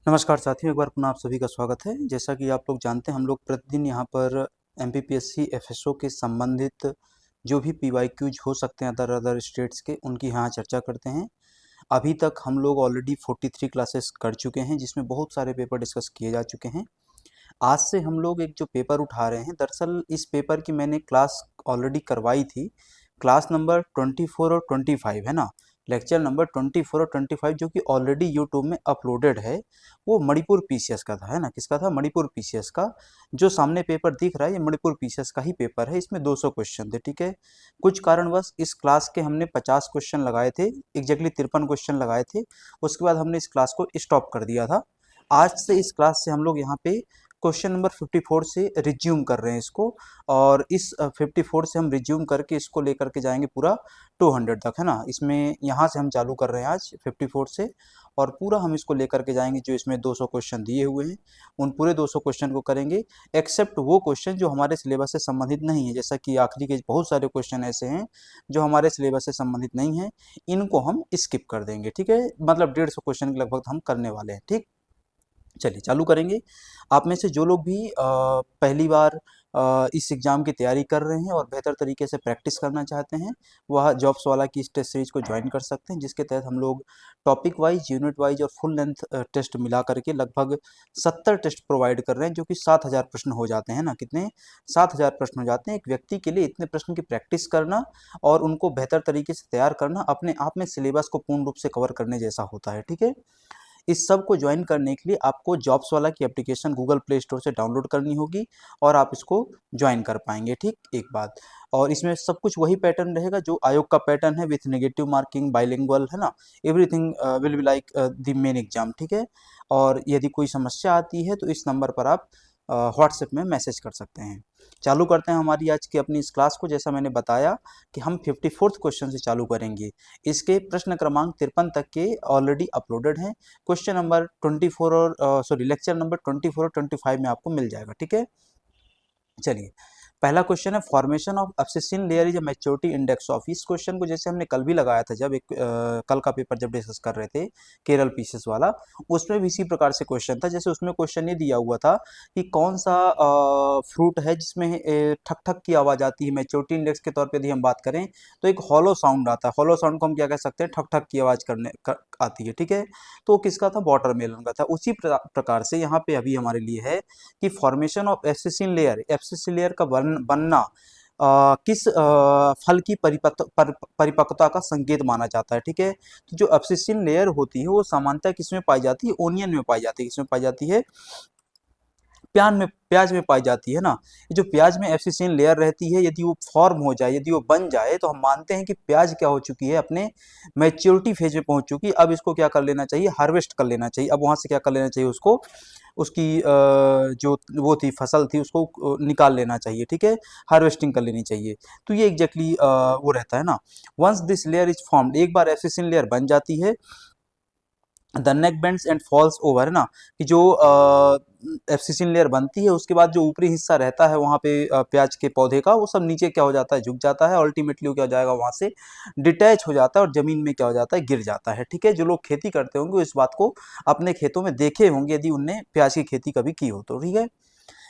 नमस्कार साथियों, एक बार पुनः आप सभी का स्वागत है। जैसा कि आप लोग जानते हैं, हम लोग प्रतिदिन यहाँ पर एमपीपीएससी एफएसओ के संबंधित जो भी पीवाईक्यूज हो सकते हैं अदर अदर स्टेट्स के, उनकी यहाँ चर्चा करते हैं। अभी तक हम लोग ऑलरेडी 43 क्लासेस कर चुके हैं, जिसमें बहुत सारे पेपर डिस्कस किए जा चुके हैं। आज से हम लोग एक जो पेपर उठा रहे हैं, दरअसल इस पेपर की मैंने क्लास ऑलरेडी करवाई थी। क्लास नंबर 24 और 25 है ना, लेक्चर नंबर 24 और 25 जो कि ऑलरेडी यूट्यूब में अपलोडेड है। वो मणिपुर पीसीएस का था, है ना। किसका था? मणिपुर पीसीएस का। जो सामने पेपर दिख रहा है ये मणिपुर पीसीएस का ही पेपर है। इसमें 200 क्वेश्चन थे, ठीक है। कुछ कारणवश इस क्लास के हमने 50 क्वेश्चन लगाए थे, एग्जैक्टली 53 क्वेश्चन लगाए थे। उसके बाद हमने इस क्लास को स्टॉप कर दिया था। आज से इस क्लास से हम लोग यहाँ पे क्वेश्चन नंबर 54 से रिज्यूम कर रहे हैं इसको। और इस 54 से हम रिज्यूम करके इसको लेकर के जाएंगे पूरा 200 तक, है ना। इसमें यहाँ से हम चालू कर रहे हैं आज 54 से, और पूरा हम इसको लेकर के जाएंगे। जो इसमें 200 क्वेश्चन दिए हुए हैं उन पूरे 200 क्वेश्चन को करेंगे, एक्सेप्ट वो क्वेश्चन जो हमारे सिलेबस से संबंधित नहीं है। जैसा कि आखिरी के बहुत सारे क्वेश्चन ऐसे हैं जो हमारे सिलेबस से संबंधित नहीं है, इनको हम स्किप कर देंगे, ठीक है। मतलब 150 क्वेश्चन के लगभग हम करने वाले हैं, ठीक। चलिए चालू करेंगे। आप में से जो लोग भी पहली बार इस एग्ज़ाम की तैयारी कर रहे हैं और बेहतर तरीके से प्रैक्टिस करना चाहते हैं, वह जॉब्स वाला की इस टेस्ट सीरीज को ज्वाइन कर सकते हैं, जिसके तहत हम लोग टॉपिक वाइज, यूनिट वाइज और फुल लेंथ टेस्ट मिला करके लगभग 70 टेस्ट प्रोवाइड कर रहे हैं, जो कि 7000 प्रश्न हो जाते हैं ना। कितने? 7000 प्रश्न हो जाते हैं। एक व्यक्ति के लिए इतने प्रश्न की प्रैक्टिस करना और उनको बेहतर तरीके से तैयार करना अपने आप में सिलेबस को पूर्ण रूप से कवर करने जैसा होता है, ठीक है। इस सब को ज्वाइन करने के लिए आपको जॉब्स वाला की एप्लीकेशन गूगल प्ले स्टोर से डाउनलोड करनी होगी और आप इसको ज्वाइन कर पाएंगे, ठीक। एक बात और, इसमें सब कुछ वही पैटर्न रहेगा जो आयोग का पैटर्न है, विथ नेगेटिव मार्किंग, बाइलिंगुअल, है ना। Everything will be like the main exam, ठीक है। और यदि कोई समस्या आती है तो इस नंबर पर आप व्हाट्सएप में मैसेज कर सकते हैं। चालू करते हैं हमारी आज की अपनी इस क्लास को। जैसा मैंने बताया कि हम 54th क्वेश्चन से चालू करेंगे। इसके प्रश्न क्रमांक 53 तक के ऑलरेडी अपलोडेड हैं। क्वेश्चन नंबर 24 और सॉरी लेक्चर नंबर 24 और 25 में आपको मिल जाएगा, ठीक है। चलिए, पहला क्वेश्चन है, formation of abscisin layer is a maturity index of. इस क्वेश्चन को जैसे हमने कल भी लगाया था, जब एक कल का पेपर जब डिस्कस कर रहे थे केरल पीसीएस वाला, उसमें भी इसी प्रकार से क्वेश्चन था। जैसे उसमें क्वेश्चन ये दिया हुआ था कि कौन सा फ्रूट है जिसमें ठक ठक की आवाज आती है। मैच्योरिटी इंडेक्स के तौर पे यदि हम बात करें तो एक हॉलो साउंड आता है। हॉलो साउंड को हम क्या कह सकते हैं? ठक ठक की आवाज आती है, ठीक है। तो किसका था? वाटरमेलन का था। उसी प्रकार से यहाँ पे अभी हमारे लिए है कि formation of abscisin layer, एब्सिसिन layer का बनना किस फल की परिपक्वता का संकेत माना जाता है, ठीक है। तो जो एब्सिसिन लेयर होती है वो सामान्यतः किसमें पाई जाती है? ओनियन में पाई जाती है। किसमें पाई जाती है? प्याज में पाई जाती है ना। ये जो प्याज में एब्सिसिन लेयर रहती है, यदि वो फॉर्म हो जाए, यदि वो बन जाए, तो हम मानते हैं कि प्याज क्या हो चुकी है? अपने मैच्योरिटी फेज में पहुंच चुकी है। अब इसको क्या कर लेना चाहिए? हार्वेस्ट कर लेना चाहिए। अब वहां से क्या कर लेना चाहिए? उसको, उसकी जो वो थी फसल थी, उसको निकाल लेना चाहिए, ठीक है। हार्वेस्टिंग कर लेनी चाहिए। तो ये एग्जैक्टली वो रहता है ना। Once this layer is formed, एक बार एब्सिसिन लेयर बन जाती है, the neck bends and falls over, है ना। कि जो एब्सिसिन लेयर बनती है उसके बाद जो ऊपरी हिस्सा रहता है वहाँ पे प्याज के पौधे का, वो सब नीचे क्या हो जाता है? झुक जाता है। अल्टीमेटली क्या हो जाएगा? वहाँ से डिटैच हो जाता है और जमीन में क्या हो जाता है? गिर जाता है, ठीक है। जो लोग खेती करते होंगे इस बात को अपने खेतों में देखे होंगे, यदि उनने प्याज की खेती कभी की हो तो, ठीक है।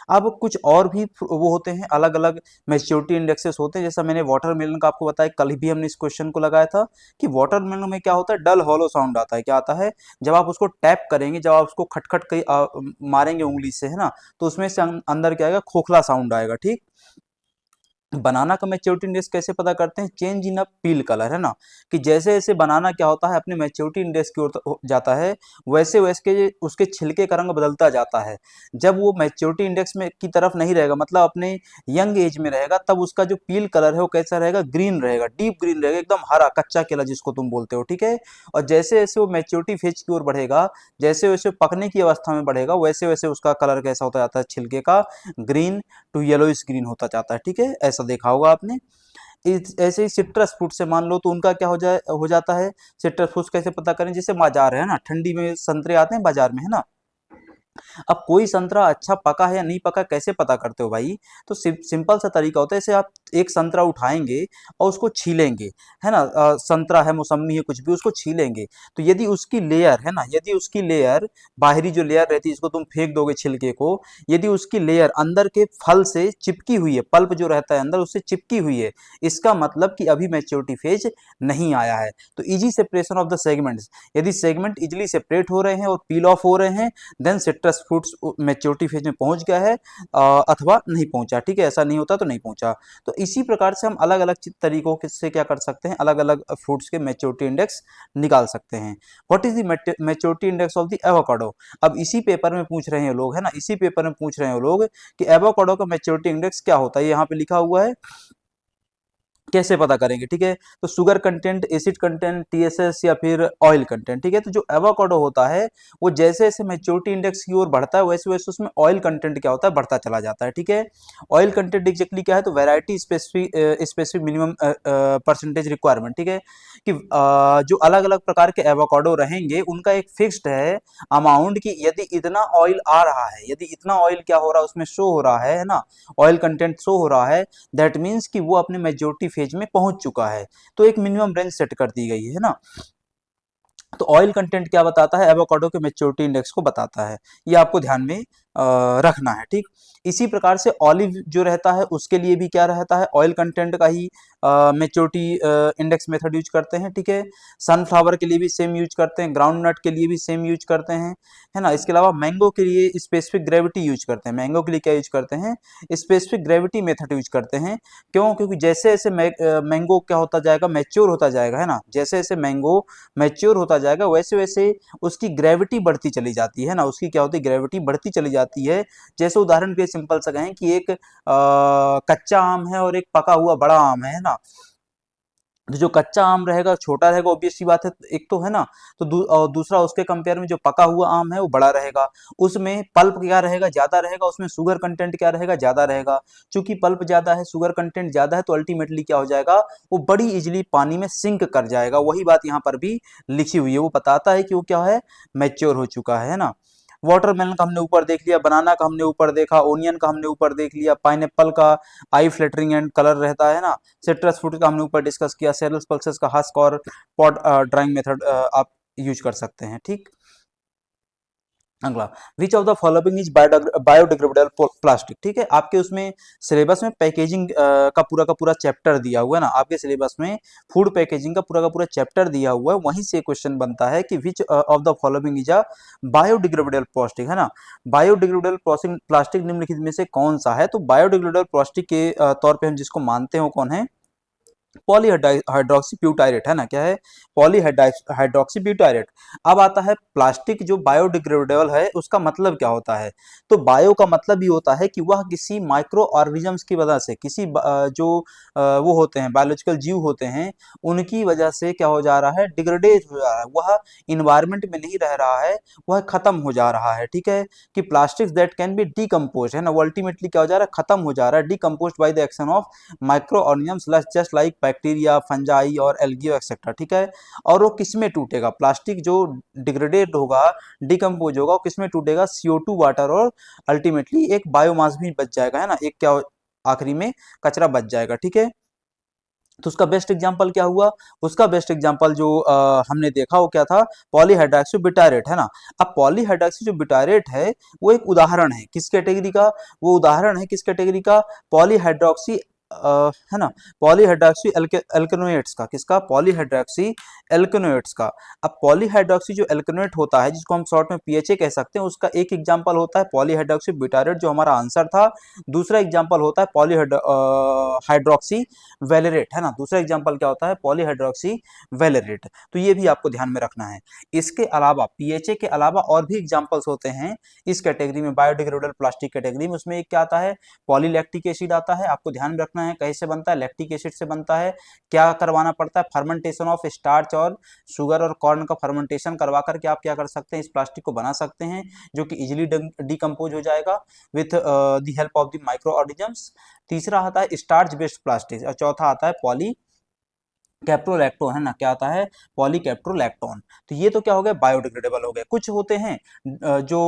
अब कुछ और भी वो होते हैं, अलग अलग मैच्योरिटी इंडेक्सेस होते हैं। जैसा मैंने वाटरमेलन का आपको बताया, कल भी हमने इस क्वेश्चन को लगाया था कि वाटरमेलन में क्या होता है? डल हॉलो साउंड आता है। क्या आता है? जब आप उसको टैप करेंगे, जब आप उसको खटखट के मारेंगे उंगली से, है ना, तो उसमें से अंदर क्या आएगा? खोखला साउंड आएगा, ठीक। बनाना का मैच्योरिटी इंडेक्स कैसे पता करते हैं? Change in a peel colour, है ना। कि जैसे जैसे बनाना क्या होता है? अपने मैच्योरिटी इंडेक्स की ओर जाता है, वैसे वैसे उसके छिलके का रंग बदलता जाता है। जब वो मैच्योरिटी इंडेक्स में की तरफ नहीं रहेगा, मतलब अपने यंग एज में रहेगा, तब उसका जो पील कलर है वो कैसा रहेगा? ग्रीन रहेगा, डीप ग्रीन रहेगा, एकदम हरा, कच्चा केला जिसको तुम बोलते हो, ठीक है। और जैसे जैसे वो मैच्योरिटी फेज की ओर बढ़ेगा, जैसे वैसे पकने की अवस्था में बढ़ेगा, वैसे वैसे उसका कलर कैसा होता जाता है? छिलके का ग्रीन टू येलोइश ग्रीन होता जाता है, ठीक है। ऐसा देखा होगा आपने। ऐसे ही सिट्रस फ्रूट से मान लो तो उनका क्या हो जाता है? सिट्रस फ्रूट कैसे पता करें? जैसे बाजार है ना, ठंडी में संतरे आते हैं बाजार में, है ना। अब कोई संतरा अच्छा पका है या नहीं पका कैसे पता करते हो भाई? तो सिंपल सा तरीका होता है, जैसे आप एक संतरा उठाएंगे और उसको छीलेंगे, है ना, संतरा है, मौसम्मी है, कुछ भी, उसको छीलेंगे, तो यदि उसकी लेयर है ना, यदि उसकी लेयर, बाहरी जो लेयर रहती है इसको तुम फेंक दोगे छिलके को, यदि उसकी लेयर अंदर के फल से चिपकी हुई है, पल्प जो रहता है अंदर उससे चिपकी हुई है, इसका मतलब कि अभी मैच्योरिटी फेज नहीं आया है। तो easy separation of the segments, यदि सेगमेंट इजिली सेपरेट हो रहे हैं और पील ऑफ हो रहे हैं, then citrus fruits maturity phase में पहुंच गया है, अथवा नहीं पहुंचा, ठीक है, ऐसा नहीं होता तो नहीं पहुंचा। तो इसी प्रकार से हम अलग अलग तरीकों से क्या कर सकते हैं, अलग अलग फ्रूट्स के मैच्योरिटी इंडेक्स निकाल सकते हैं। What is the maturity index of the avocado? अब इसी पेपर में पूछ रहे हैं लोग, है ना, इसी पेपर में पूछ रहे हैं लोग कि एवोकाडो का मैच्योरिटी इंडेक्स क्या होता है, यहाँ पे लिखा हुआ है, कैसे पता करेंगे, ठीक है। तो sugar content, acid content, TSS या फिर ऑयल कंटेंट, ठीक है। तो जो एवोकाडो होता है वो जैसे जैसे मैच्योरिटी इंडेक्स की ओर बढ़ता है वैसे वैसे उसमें ऑयल कंटेंट क्या होता है, बढ़ता चला जाता है, ठीक है। ऑयल कंटेंट एग्जैक्टली क्या है, तो variety specific minimum percentage requirement, ठीक है, कि जो अलग अलग प्रकार के एवोकाडो रहेंगे उनका एक फिक्स्ड है अमाउंट, कि यदि इतना ऑयल आ रहा है, यदि इतना ऑयल क्या हो रहा है उसमें शो हो रहा है ना, ऑयल कंटेंट शो हो रहा है, दैट मीन्स कि वो अपने मेजोरिटी फेज में पहुंच चुका है। तो एक मिनिमम रेंज सेट कर दी गई है ना। तो ऑयल कंटेंट क्या बताता है, एवोकाडो के मैच्योरिटी इंडेक्स को बताता है, ये आपको ध्यान में रखना है, ठीक। इसी प्रकार से ऑलिव जो रहता है उसके लिए भी क्या रहता है, ऑयल कंटेंट का ही मैच्योरिटी इंडेक्स मेथड यूज करते हैं, ठीक है। सनफ्लावर के लिए भी सेम यूज करते हैं, ग्राउंड नट के लिए भी सेम यूज करते हैं, है ना। इसके अलावा मैंगो के लिए स्पेसिफिक ग्रेविटी यूज करते हैं, मैंगो के लिए क्या यूज करते हैं, स्पेसिफिक ग्रेविटी मेथड यूज करते हैं। क्यों? क्योंकि जैसे जैसे मैंगो क्या होता जाएगा, मैच्योर होता जाएगा, है ना, जैसे जैसे मैंगो मैच्योर होता जाएगा वैसे वैसे उसकी ग्रेविटी बढ़ती चली जाती है ना, उसकी क्या होती है, ग्रेविटी बढ़ती चली जाती है। जैसे उदाहरण के लिए सिंपल सा कहें कि एक कच्चा आम है और एक पका हुआ बड़ा आम है ना, तो जो कच्चा आम रहेगा छोटा रहेगा, ऑब्वियस सी बात है, एक तो है ना, तो और दूसरा उसके कंपेयर में जो पका हुआ आम है वो बड़ा रहेगा, उसमें पल्प क्या रहेगा, ज्यादा रहेगा, उसमें शुगर कंटेंट क्या रहेगा, ज्यादा रहेगा। चूंकि पल्प ज्यादा है, शुगर कंटेंट ज्यादा है, तो अल्टीमेटली क्या हो जाएगा, वो बड़ी इजिली पानी में सिंक कर जाएगा। वही बात यहाँ पर भी लिखी हुई है, वो बताता है कि वो क्या है, मैच्योर हो चुका है ना। वाटरमेलन का हमने ऊपर देख लिया, बनाना का हमने ऊपर देखा, ओनियन का हमने ऊपर देख लिया, पाइनएप्पल का आई फ्लैटरिंग एंड कलर रहता है ना, सिट्रस फ्रूट का हमने ऊपर डिस्कस किया, सेरल्स पल्सेस का हस्क और पॉट ड्राइंग मेथड आप यूज कर सकते हैं, ठीक। अगला, which of the following is biodegradable plastic, ठीक है। आपके उसमें सिलेबस में पैकेजिंग का पूरा चैप्टर दिया हुआ है ना, आपके सिलेबस में फूड पैकेजिंग का पूरा चैप्टर दिया हुआ है, वहीं से क्वेश्चन बनता है कि विच of the following is a biodegradable plastic, है ना। बायोडिग्रेडेबल प्लास्टिक निम्नलिखित में से कौन सा है, तो बायोडिग्रेडेबल प्लास्टिक के तौर पे हम जिसको मानते हैं वो कौन है, पॉलीहाइड्रोक्सी ब्यूटायरेट, है ना, क्या है, पॉलीहाइड्रोक्सी ब्यूटायरेट। अब आता है प्लास्टिक जो बायोडिग्रेडेबल है उसका मतलब क्या होता है, तो बायो का मतलब ही होता है कि वह किसी माइक्रो ऑर्गेनिजम्स की वजह से, किसी जो वो होते हैं बायोलॉजिकल जीव होते हैं, उनकी वजह से क्या हो जा रहा है, डिग्रेडेड हो जा रहा है, वह इन्वायरमेंट में नहीं रह रहा है, वह खत्म हो जा रहा है, ठीक है। कि plastics that can be decompose, है ना, वो अल्टीमेटली क्या हो जा रहा है, खत्म हो जा रहा है, decompose by the action of micro organisms just like bacteria, fungi और एल्गी एक्सेट्रा, ठीक है। और वो किस में टूटेगा, प्लास्टिक जो डिग्रेडेड होगा, डिकम्पोज होगा, वो किस में टूटेगा, CO2 वाटर और अल्टीमेटली एक बायोमास भी बच जाएगा, है ना, एक क्या आखिरी में कचरा बच जाएगा, ठीक है। तो उसका बेस्ट एग्जांपल क्या हुआ, उसका बेस्ट एग्जांपल जो हमने देखा वो क्या था, पॉलीहाइड्रोक्सी ब्यूटायरेट, है ना। अब पॉलीहाइड्रोक्सी जो ब्यूटायरेट है वो एक उदाहरण है किस कैटेगरी का, वो उदाहरण है किस कैटेगरी का, पॉलीहाइड्रोक्सी है ना, पॉलीहाइड्रोक्सी एल्केनोएट्स का, किसका, पॉलीहाइड्रोक्सी एल्केनोएट्स का। अब पॉलीहाइड्रोक्सी जो एल्केनोएट होता है जिसको हम शॉर्ट में PHA कह सकते हैं, उसका एक एग्जांपल होता है पॉलीहाइड्रोक्सी ब्यूटायरेट जो हमारा आंसर था, दूसरा एग्जांपल होता है पॉलीहाइड्रोक्सी वेलेरेट, है ना, दूसरा एग्जांपल क्या होता है, पॉलीहाइड्रोक्सी वेलेरेट। तो ये भी आपको ध्यान में रखना है। इसके अलावा PHA के अलावा और भी एग्जांपल्स होते हैं इस कैटेगरी में, बायोडिग्रेडेबल प्लास्टिक कैटेगरी में, उसमें एक क्या आता है, पॉलीलैक्टिक एसिड आता है, आपको ध्यान में रखना है कैसे बनता है, लैक्टिक एसिड से बनता है। क्या करवाना पड़ता है, फर्मेंटेशन ऑफ स्टार्च और शुगर और कॉर्न का फर्मेंटेशन करवा करके आप क्या कर सकते हैं, इस प्लास्टिक को बना सकते हैं, जो कि इजिली डिकम्पोज हो जाएगा with the help of the micro organisms. तीसरा आता है स्टार्च बेस्ड प्लास्टिक और चौथा आता है कैप्रोलैक्टोन है ना, क्या आता है, पॉलीकैप्रोलैक्टोन। तो ये तो क्या हो गया, बायोडिग्रेडेबल हो गया। कुछ होते हैं जो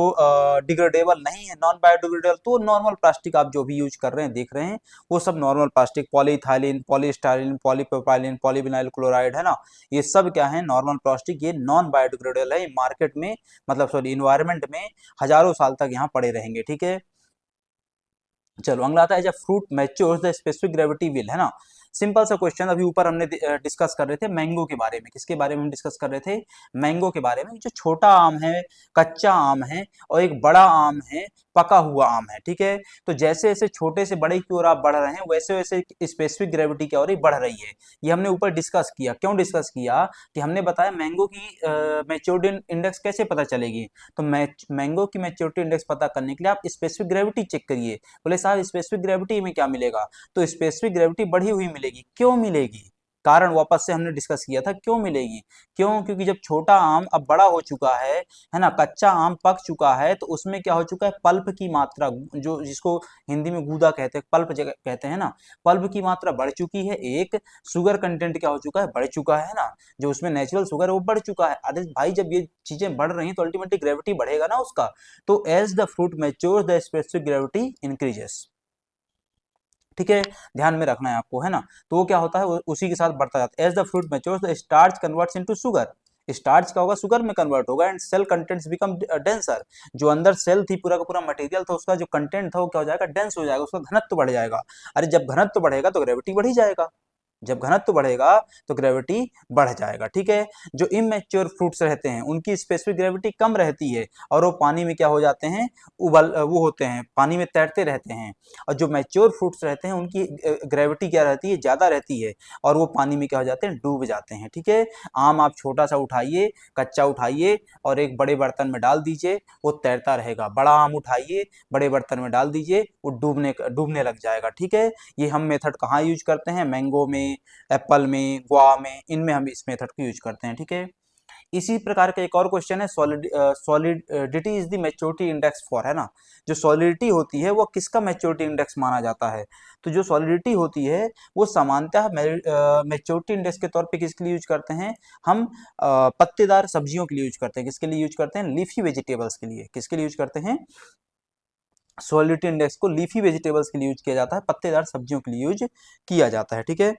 डिग्रेडेबल नहीं है, नॉन बायोडिग्रेडेबल, तो नॉर्मल प्लास्टिक आप जो भी यूज कर रहे हैं, देख रहे हैं, वो सब normal plastic, polyethylene, polystyrene, polypropylene, polyvinyl chloride है ना, ये सब क्या है, नॉर्मल प्लास्टिक, ये नॉन बायोडिग्रेडेबल है, मार्केट में मतलब सॉरी इन्वायरमेंट में हजारों साल तक यहाँ पड़े रहेंगे, ठीक है। चलो अगला आता है, जब fruit matures the specific gravity will, है ना। सिंपल सा क्वेश्चन, अभी ऊपर हमने डिस्कस कर रहे थे मैंगो के बारे में। किसके बारे में हम डिस्कस कर रहे थे, मैंगो के बारे में। जो छोटा आम है, कच्चा आम है, और एक बड़ा आम है, पका हुआ आम है, ठीक है। तो जैसे जैसे छोटे से बड़े की ओर आप बढ़ रहे हैं, वैसे वैसे स्पेसिफिक ग्रेविटी की ओर ही बढ़ रही है। ये हमने ऊपर डिस्कस किया। क्यों डिस्कस किया, कि हमने बताया मैंगो की मैच्योरिटी इंडेक्स कैसे पता चलेगी। तो मैंगो की मैच्योरिटी इंडेक्स पता करने के लिए आप स्पेसिफिक ग्रेविटी चेक करिए। बोले साहब स्पेसिफिक ग्रेविटी में क्या मिलेगा, तो स्पेसिफिक ग्रेविटी बढ़ी हुई मिलेगी। क्यों मिलेगी, कारण वापस से हमने डिस्कस किया था, क्यों मिलेगी। क्यों, क्योंकि जब छोटा आम अब बड़ा हो चुका है ना, कच्चा आम पक चुका है, तो उसमें क्या हो चुका है, पल्प की मात्रा, जो जिसको हिंदी में गूदा कहते हैं, पल्प जगह कहते हैं ना, पल्प की मात्रा बढ़ चुकी है। एक शुगर कंटेंट क्या हो चुका है, बढ़ चुका है ना, जो उसमें नेचुरल शुगर है वो बढ़ चुका है। अरे भाई जब ये चीजें बढ़ रही हैं तो अल्टीमेटली ग्रेविटी बढ़ेगा ना उसका। तो as the fruit matures the specific gravity increases, ठीक है, ध्यान में रखना है आपको, है ना। तो वो क्या होता है, उसी के साथ बढ़ता जाता है। As the fruit matures the starch converts into sugar, starch का होगा शुगर में कन्वर्ट होगा, and cell contents become denser, जो अंदर सेल थी, पूरा का पूरा मटेरियल था, उसका जो कंटेंट था वो क्या हो जाएगा, डेंस हो जाएगा, उसका घनत्व बढ़ जाएगा। अरे जब घनत्व बढ़ेगा तो ग्रेविटी बढ़ ही जाएगा, जब घनत्व बढ़ेगा तो ग्रेविटी बढ़ जाएगा, ठीक है। जो इमेच्योर फ्रूट्स रहते हैं उनकी स्पेसिफिक ग्रेविटी कम रहती है, और वो पानी में क्या हो जाते हैं, वो होते हैं, पानी में तैरते रहते हैं। और जो मैच्योर फ्रूट्स रहते हैं उनकी ग्रेविटी क्या रहती है, ज्यादा रहती है, और वो पानी में क्या हो जाते हैं, डूब जाते हैं, ठीक है। आम आप छोटा सा उठाइए, कच्चा उठाइए, और एक बड़े बर्तन में डाल दीजिए, वो तैरता रहेगा। बड़ा आम उठाइए, बड़े बर्तन में डाल दीजिए, वो डूबने लग जाएगा, ठीक है। ये हम मेथड कहाँ यूज करते हैं, मैंगो में, एप्पल में, गुआ में, इनमें हम इस मेथड को यूज करते हैं, ठीक है। इसी प्रकार का एक और क्वेश्चन है, solidity is the maturity index for, है ना। जो सॉलिडिटी होती है वो किसका मैच्योरिटी इंडेक्स माना जाता है। तो जो सॉलिडिटी होती है वो सामान्यतः मैच्योरिटी इंडेक्स के तौर पे किसके लिए यूज करते हैं, हम पत्तेदार सब्जियों के लिए यूज करते हैं। किसके लिए यूज करते हैं, लीफी वेजिटेबल्स के लिए। किसके लिए यूज करते हैं, सॉलिडिटी इंडेक्स को लीफी वेजिटेबल्स के लिए यूज किया जाता है, पत्तेदार सब्जियों के लिए यूज किया जाता है, ठीक है।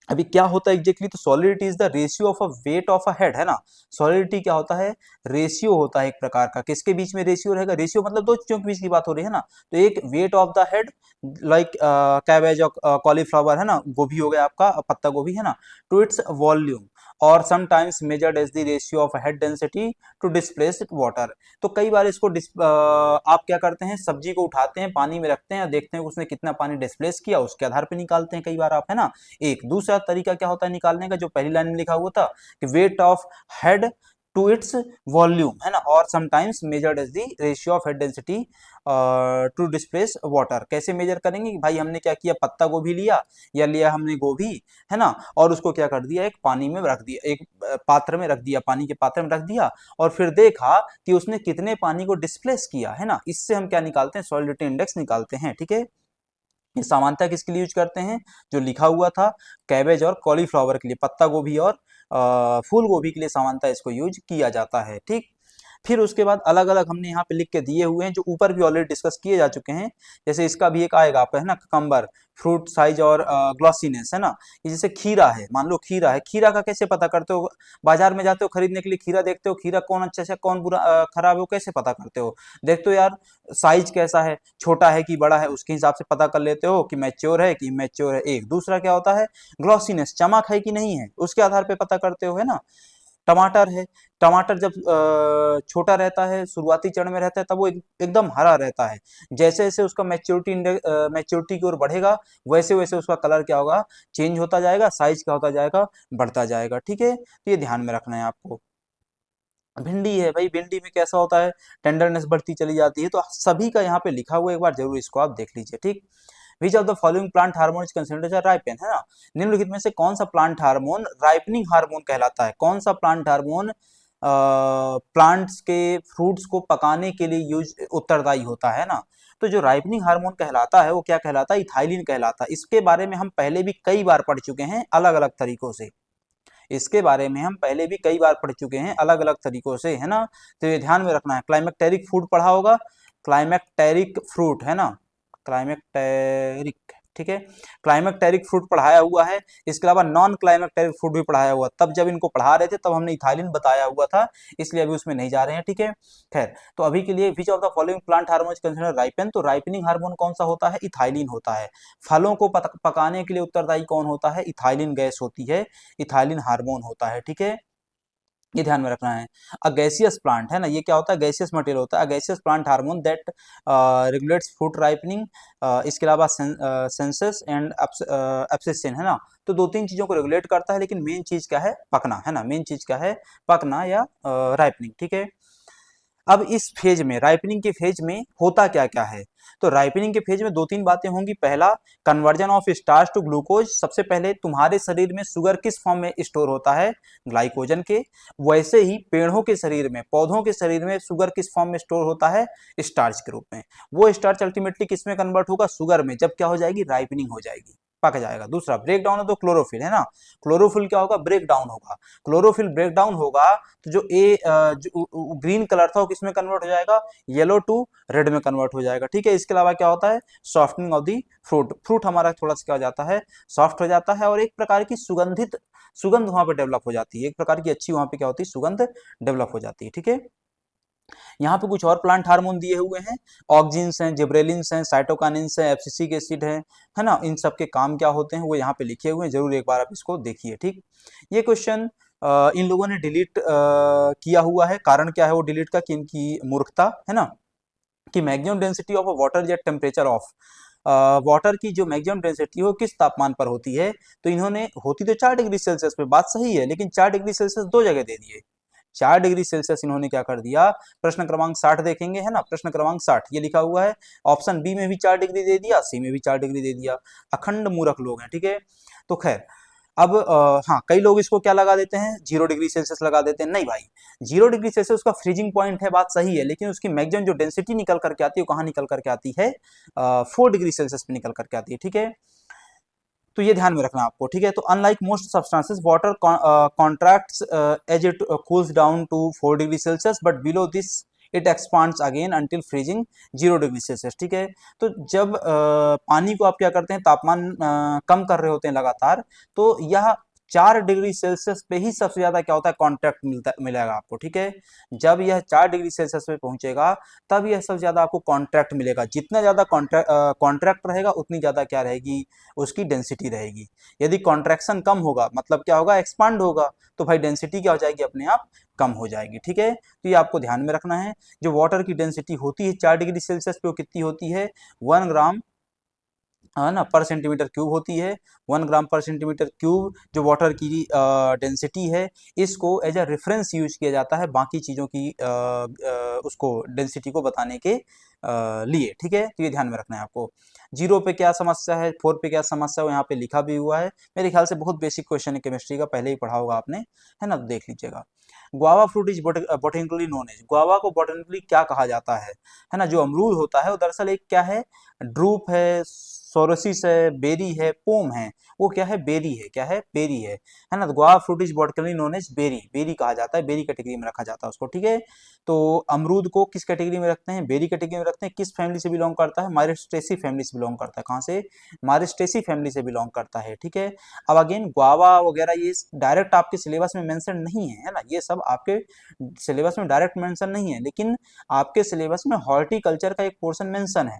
अभी क्या होता है एग्जैक्टली, तो solidity is the ratio of a weight of a head, है ना। सॉलिडिटी क्या होता है, रेशियो होता है एक प्रकार का। किसके बीच में रेशियो रहेगा, रेशियो मतलब दो चीजों के बीच की बात हो रही है ना। तो एक weight of the head, like cabbage और कॉलीफ्लावर, है ना, गोभी हो गया आपका, पत्ता गोभी, है ना, टू इट्स वॉल्यूम, और sometimes measured as the ratio of head density to displaced water. तो कई बार इसको आप क्या करते हैं, सब्जी को उठाते हैं, पानी में रखते हैं, देखते हैं उसने कितना पानी डिस्प्लेस किया, उसके आधार पे निकालते हैं कई बार आप, है ना। एक दूसरा तरीका क्या होता है निकालने का, जो पहली लाइन में लिखा हुआ था, कि weight of head to its volume, है ना, और sometimes measured as the ratio of head density to displace water. कैसे मेजर करेंगे कि भाई हमने क्या किया, पत्ता गोभी लिया, या लिया हमने गोभी, है ना, और उसको क्या कर दिया, एक पानी में रख दिया, एक पात्र में रख दिया, पानी के पात्र में रख दिया, और फिर देखा कि उसने कितने पानी को डिस्प्लेस किया, है ना। इससे हम क्या निकालते हैं, सॉलिडिटी इंडेक्स निकालते हैं, ठीक है। ये सामान्यतः किसके लिए यूज करते हैं, जो लिखा हुआ था कैबेज और कॉलीफ्लावर के लिए, पत्ता गोभी और फूल गोभी के लिए सामान्यतः इसको यूज किया जाता है, ठीक। फिर उसके बाद अलग अलग हमने यहाँ पे लिख के दिए हुए हैं, जो ऊपर भी ऑलरेडी डिस्कस किए जा चुके हैं। जैसे इसका भी एक आएगा आपका, है ना, ककम्बर, फ्रूट साइज और ग्लॉसीनेस, है ना। ये जैसे खीरा है, मान लो खीरा है, खीरा का कैसे पता करते हो, बाजार में जाते हो खरीदने के लिए, खीरा देखते हो, खीरा कौन अच्छा है कौन बुरा खराब है, वो कैसे पता करते हो, देखते हो यार साइज कैसा है, छोटा है कि बड़ा है, उसके हिसाब से पता कर लेते हो कि मैच्योर है कि इमैच्योर है। एक दूसरा क्या होता है, ग्लॉसीनेस, चमक है कि नहीं है, उसके आधार पे पता करते हो, है ना। टमाटर है, टमाटर जब छोटा रहता है, शुरुआती चरण में रहता है, तब वो एकदम हरा रहता है। जैसे जैसे उसका मैच्योरिटी इंडेक्स मैच्योरिटी की ओर बढ़ेगा, वैसे वैसे उसका कलर क्या होगा, चेंज होता जाएगा, साइज क्या होता जाएगा, बढ़ता जाएगा, ठीक है। तो ये ध्यान में रखना है आपको। भिंडी है भाई, भिंडी में कैसा होता है, टेंडरनेस बढ़ती चली जाती है। तो सभी का यहाँ पे लिखा हुआ है, एक बार जरूर इसको आप देख लीजिए, ठीक। Which of the following plant hormone is considered as ripen, है ना। निम्नलिखित में से कौन सा प्लांट हार्मोन राइपनिंग हार्मोन कहलाता है, कौन सा प्लांट हार्मोन प्लांट्स के फ्रूट्स को पकाने के लिए यूज उत्तरदायी होता है ना। तो जो राइपनिंग हार्मोन कहलाता है वो क्या कहलाता है, इथाइलिन कहलाता है। इसके बारे में हम पहले भी कई बार पढ़ चुके हैं अलग अलग तरीकों से, इसके बारे में हम पहले भी कई बार पढ़ चुके हैं अलग अलग तरीकों से, है ना। तो ये ध्यान में रखना है। क्लाइमेक्टेरिक फ्रूट पढ़ा होगा, क्लाइमेक्टेरिक फ्रूट है ना, क्लाइमेक्टेरिक, ठीक है, क्लाइमेक्टेरिक फ्रूट पढ़ाया हुआ है। इसके अलावा नॉन क्लाइमेक्टेरिक फ्रूट भी पढ़ाया हुआ, तब जब इनको पढ़ा रहे थे तब हमने इथाइलिन बताया हुआ था, इसलिए अभी उसमें नहीं जा रहे हैं, ठीक है। खैर, तो अभी के लिए विच of the following plant hormone consider ripen, तो राइपनिंग हार्मोन कौन सा होता है, इथाइलिन होता है। फलों को पकाने के लिए उत्तरदायी कौन होता है, इथाइलिन गैस होती है, इथाइलिन हार्मोन होता है, ठीक है, ये ध्यान में रखना है। अ गैसियस प्लांट है ना, ये क्या होता है, गैसियस मटेरियल होता है। अ gaseous plant hormone that regulates fruit ripening. इसके अलावा सेंसस एंड एब्सिशन है ना, तो दो तीन चीजों को रेगुलेट करता है, लेकिन मेन चीज क्या है, पकना है ना, मेन चीज क्या है, पकना या राइपनिंग, ठीक है। अब इस फेज में, राइपनिंग के फेज में होता क्या क्या है, तो राइपनिंग के फेज में दो तीन बातें होंगी। पहला, conversion of starch to glucose. सबसे पहले तुम्हारे शरीर में शुगर किस फॉर्म में स्टोर होता है, ग्लाइकोजन के। वैसे ही पेड़ों के शरीर में, पौधों के शरीर में शुगर किस फॉर्म में स्टोर होता है, स्टार्च के रूप में। वो स्टार्च अल्टीमेटली किस में कन्वर्ट होगा, शुगर में, जब क्या हो जाएगी, राइपनिंग हो जाएगी, पक जाएगा। दूसरा, ब्रेक डाउन है तो क्लोरोफिल है ना, क्लोरोफिल क्या होगा, ब्रेक डाउन होगा। क्लोरोफिल ब्रेक डाउन होगा तो जो जो ग्रीन कलर था वो किस में कन्वर्ट हो जाएगा, येलो टू रेड में कन्वर्ट हो जाएगा, ठीक है। इसके अलावा क्या होता है, softening of the fruit, fruit हमारा थोड़ा सा क्या हो जाता है, सॉफ्ट हो जाता है, और एक प्रकार की सुगंध वहां पे डेवलप हो जाती है, एक प्रकार की अच्छी वहां पे क्या होती है, सुगंध डेवलप हो जाती है, ठीक है। यहाँ पे कुछ और प्लांट हार्मोन दिए हुए हैं, ऑक्जिन्स हैं, जिब्रेलिन्स हैं, साइटोकाइनिन्स हैं, एब्सिसिक एसिड है ना, इन सब के काम क्या होते हैं वो यहाँ पे लिखे हुए हैं, जरूर एक बार आप इसको देखिए, ठीक। ये क्वेश्चन इन लोगों ने डिलीट किया हुआ है, कारण क्या है वो डिलीट का, कि इनकी मूर्खता है ना, कि maximum density of water jet temperature of, water की जो मैक्सिमम डेंसिटी हो किस तापमान पर होती है, तो इन्होंने, होती तो 4 डिग्री सेल्सियस पे, बात सही है, लेकिन 4 डिग्री सेल्सियस दो जगह दे दिए। 4 डिग्री सेल्सियस इन्होंने क्या कर दिया, प्रश्न क्रमांक 60 देखेंगे है ना, प्रश्न क्रमांक 60 ये लिखा हुआ है, ऑप्शन बी में भी 4 डिग्री दे दिया, सी में भी 4 डिग्री दे दिया, अखंड मूर्ख लोग हैं, ठीक है। तो खैर, अब हाँ, कई लोग इसको क्या लगा देते हैं, 0 डिग्री सेल्सियस लगा देते हैं, नहीं भाई, 0 डिग्री सेल्सियस उसका फ्रीजिंग पॉइंट है, बात सही है, लेकिन उसकी मैक्सिमम जो डेंसिटी निकल करके आती है वो कहाँ निकल करके आती है, 4 डिग्री सेल्सियस पे निकल करके आती है, ठीक है। तो ये ध्यान में रखना आपको, ठीक है। तो unlike most substances water contracts as it cools down to 4 degree Celsius, but below this it expands again until freezing 0 degree Celsius, ठीक है। तो जब पानी को आप क्या करते हैं, तापमान कम कर रहे होते हैं लगातार, तो यह 4 डिग्री सेल्सियस पे ही सबसे ज्यादा क्या होता है, कॉन्ट्रैक्ट मिलेगा आपको, ठीक है। जब यह 4 डिग्री सेल्सियस पे पहुंचेगा तब यह सबसे ज्यादा आपको कॉन्ट्रैक्ट मिलेगा, जितना ज्यादा कॉन्ट्रैक्ट रहेगा उतनी ज्यादा क्या रहेगी, उसकी डेंसिटी रहेगी। यदि कॉन्ट्रैक्शन कम होगा मतलब क्या होगा, एक्सपांड होगा, तो भाई डेंसिटी क्या हो जाएगी, अपने आप कम हो जाएगी, ठीक है। तो ये आपको ध्यान में रखना है। जो वाटर की डेंसिटी होती है 4 डिग्री सेल्सियस पे, वो कितनी होती है, 1 ग्राम है ना पर सेंटीमीटर क्यूब होती है। 1 ग्राम पर सेंटीमीटर क्यूब जो वाटर की डेंसिटी है, इसको एज अ रेफरेंस यूज किया जाता है बाकी चीज़ों की उसको डेंसिटी को बताने के लिए, ठीक है। तो ये ध्यान में रखना है आपको। 0 पे क्या समस्या है, 4 पे क्या समस्या है, वो यहाँ पे लिखा भी हुआ है। मेरे ख्याल से बहुत बेसिक क्वेश्चन है केमिस्ट्री का, पहले ही पढ़ा होगा आपने, है ना, तो देख लीजिएगा। Guava fruit is botanically known as, guava को बोटेनिकली क्या कहा जाता है ना, जो अमरूद होता है वो दरअसल एक क्या है, ड्रूप है, सोरोसिस है, बेरी है, पोम है, वो क्या है, बेरी है, क्या है, बेरी है ना। तो guava fruit is botanically known as berry, berry कहा जाता है, बेरी कैटेगरी में रखा जाता है उसको, ठीक है। तो अमरूद को किस कैटेगरी में रखते हैं, बेरी कैटेगरी में रखते हैं। किस फैमिली से बिलोंग करता है, मारिस्टेसी फैमिली से बिलोंग करता है। कहाँ से, मारिस्टेसी फैमिली से बिलोंग करता है, ठीक है। अब अगेन गुआवा वगैरह ये डायरेक्ट आपके सिलेबस में मेंशन नहीं है ना, ये सब आपके सिलेबस में डायरेक्ट मेंशन नहीं है, लेकिन आपके सिलेबस में हॉर्टिकल्चर का एक पोर्शन मेंशन है